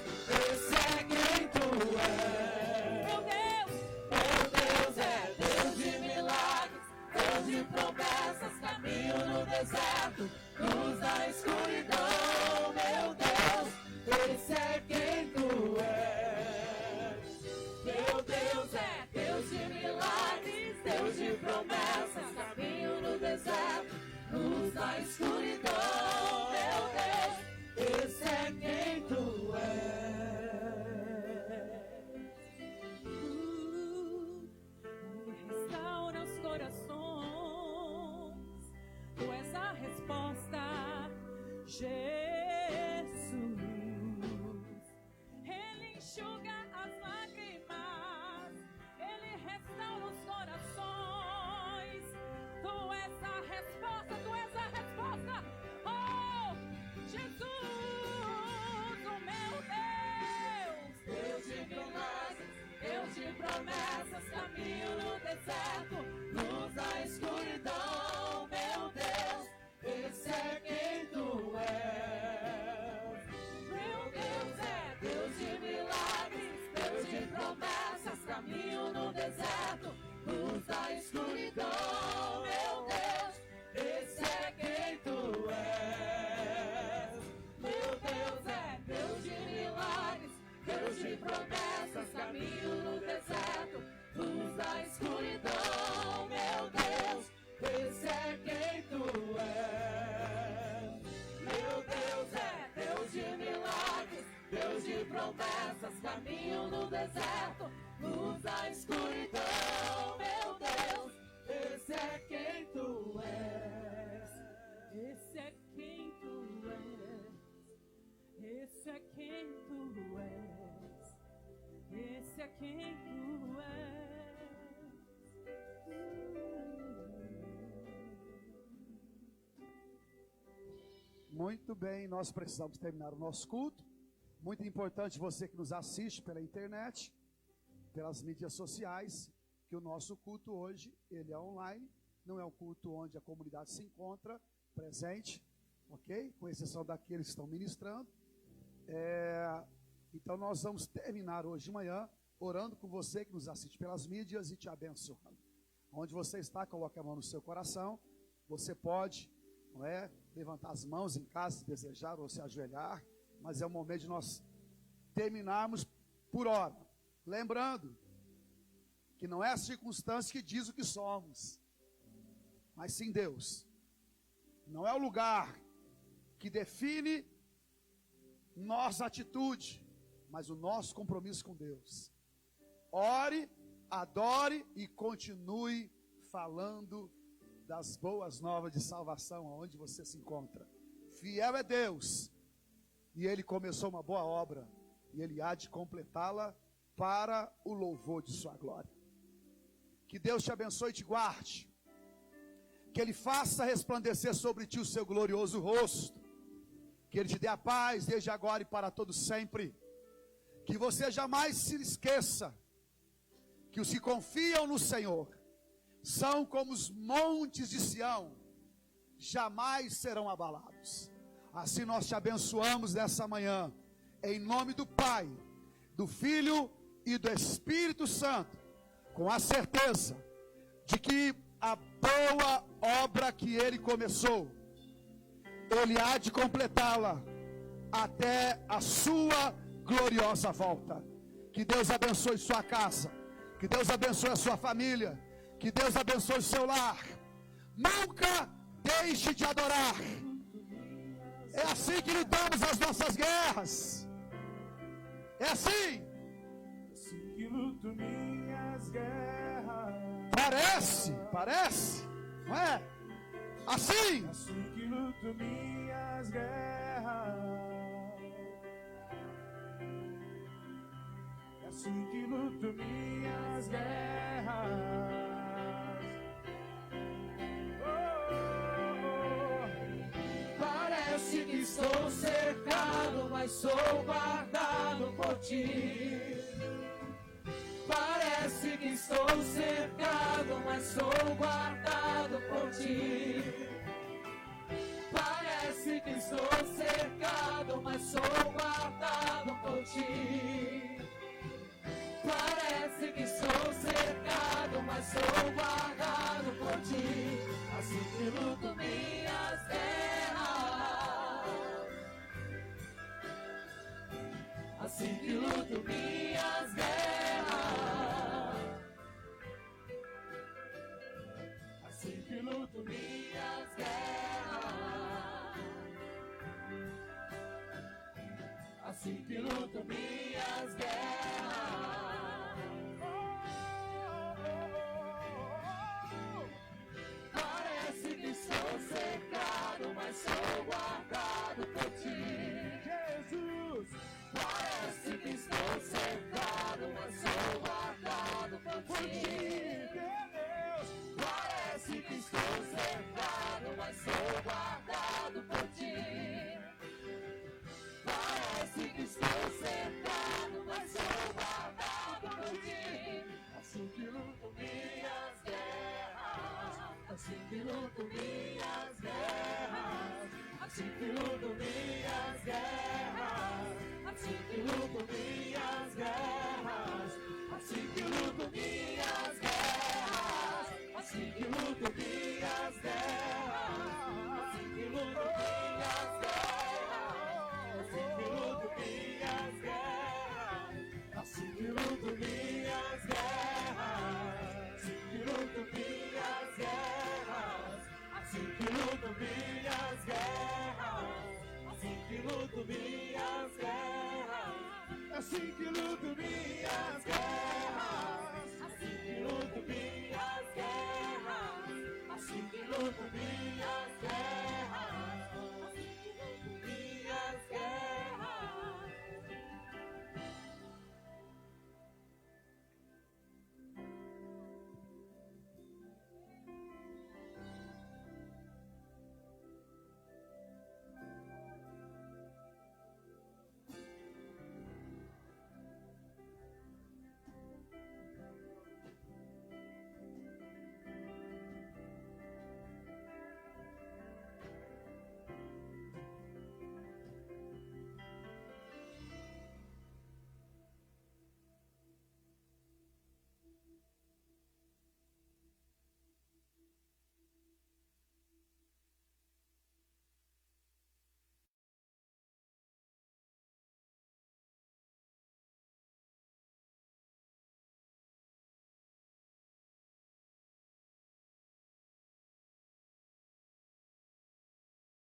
de promessas, caminho no deserto, luz da escuridão, meu Deus, esse é quem tu és. Meu Deus é Deus de milagres, Deus de promessas, caminho no deserto, luz da escuridão, meu Deus, esse é quem tu és. Esse é quem tu és. Esse é quem tu és. Esse é quem tu és. Muito bem, nós precisamos terminar o nosso culto. Muito importante você que nos assiste pela internet, pelas mídias sociais, que o nosso culto hoje, ele é online, não é um culto onde a comunidade se encontra presente, ok? Com exceção daqueles que estão ministrando. Então nós vamos terminar hoje de manhã orando com você que nos assiste pelas mídias e te abençoando. Onde você está, coloque a mão no seu coração. Você pode, não é, levantar as mãos em casa se desejar ou se ajoelhar, mas é o momento de nós terminarmos por hora. Lembrando que não é a circunstância que diz o que somos, mas sim Deus. Não é o lugar que define nossa atitude, mas o nosso compromisso com Deus. Ore, adore e continue falando das boas novas de salvação aonde você se encontra. Fiel é Deus, e Ele começou uma boa obra, e Ele há de completá-la para o louvor de sua glória. Que Deus te abençoe e te guarde, que Ele faça resplandecer sobre ti o seu glorioso rosto, que Ele te dê a paz desde agora e para todo sempre. Que você jamais se esqueça que os que confiam no Senhor são como os montes de Sião, jamais serão abalados. Assim nós te abençoamos nessa manhã, em nome do Pai, do Filho e do Espírito Santo, com a certeza de que a boa obra que Ele começou, Ele há de completá-la até a sua gloriosa volta. Que Deus abençoe sua casa, que Deus abençoe a sua família, que Deus abençoe o seu lar. Nunca deixe de adorar. É assim que lutamos as nossas guerras. É assim. Assim que luto minhas guerras. Parece, não é? Assim. Assim que luto minhas guerras. Assim que luto minhas guerras. Parece que estou cercado, mas sou guardado por ti. Parece que estou cercado, mas sou guardado por ti. Parece que estou cercado, mas sou guardado por ti. Parece que estou cercado, mas sou guardado por ti. Assim que luto minhas guerras, assim que luto minhas guerras, assim que luto minhas guerras, assim que luto minhas guerras. Parece que estou cercado, mas sou guardado por ti. Jesus! Parece que estou cercado, mas sou guardado por ti. Deus! Parece que estou cercado, mas sou guardado por ti. Parece que estou cercado, mas sou guardado por ti. Assim que luto minhas guerras, assim que luto minhas guerras, assim que luto minhas luto minhas guerras. Assim que luto minhas guerras. Assim que luto minhas guerras. Assim que luto minhas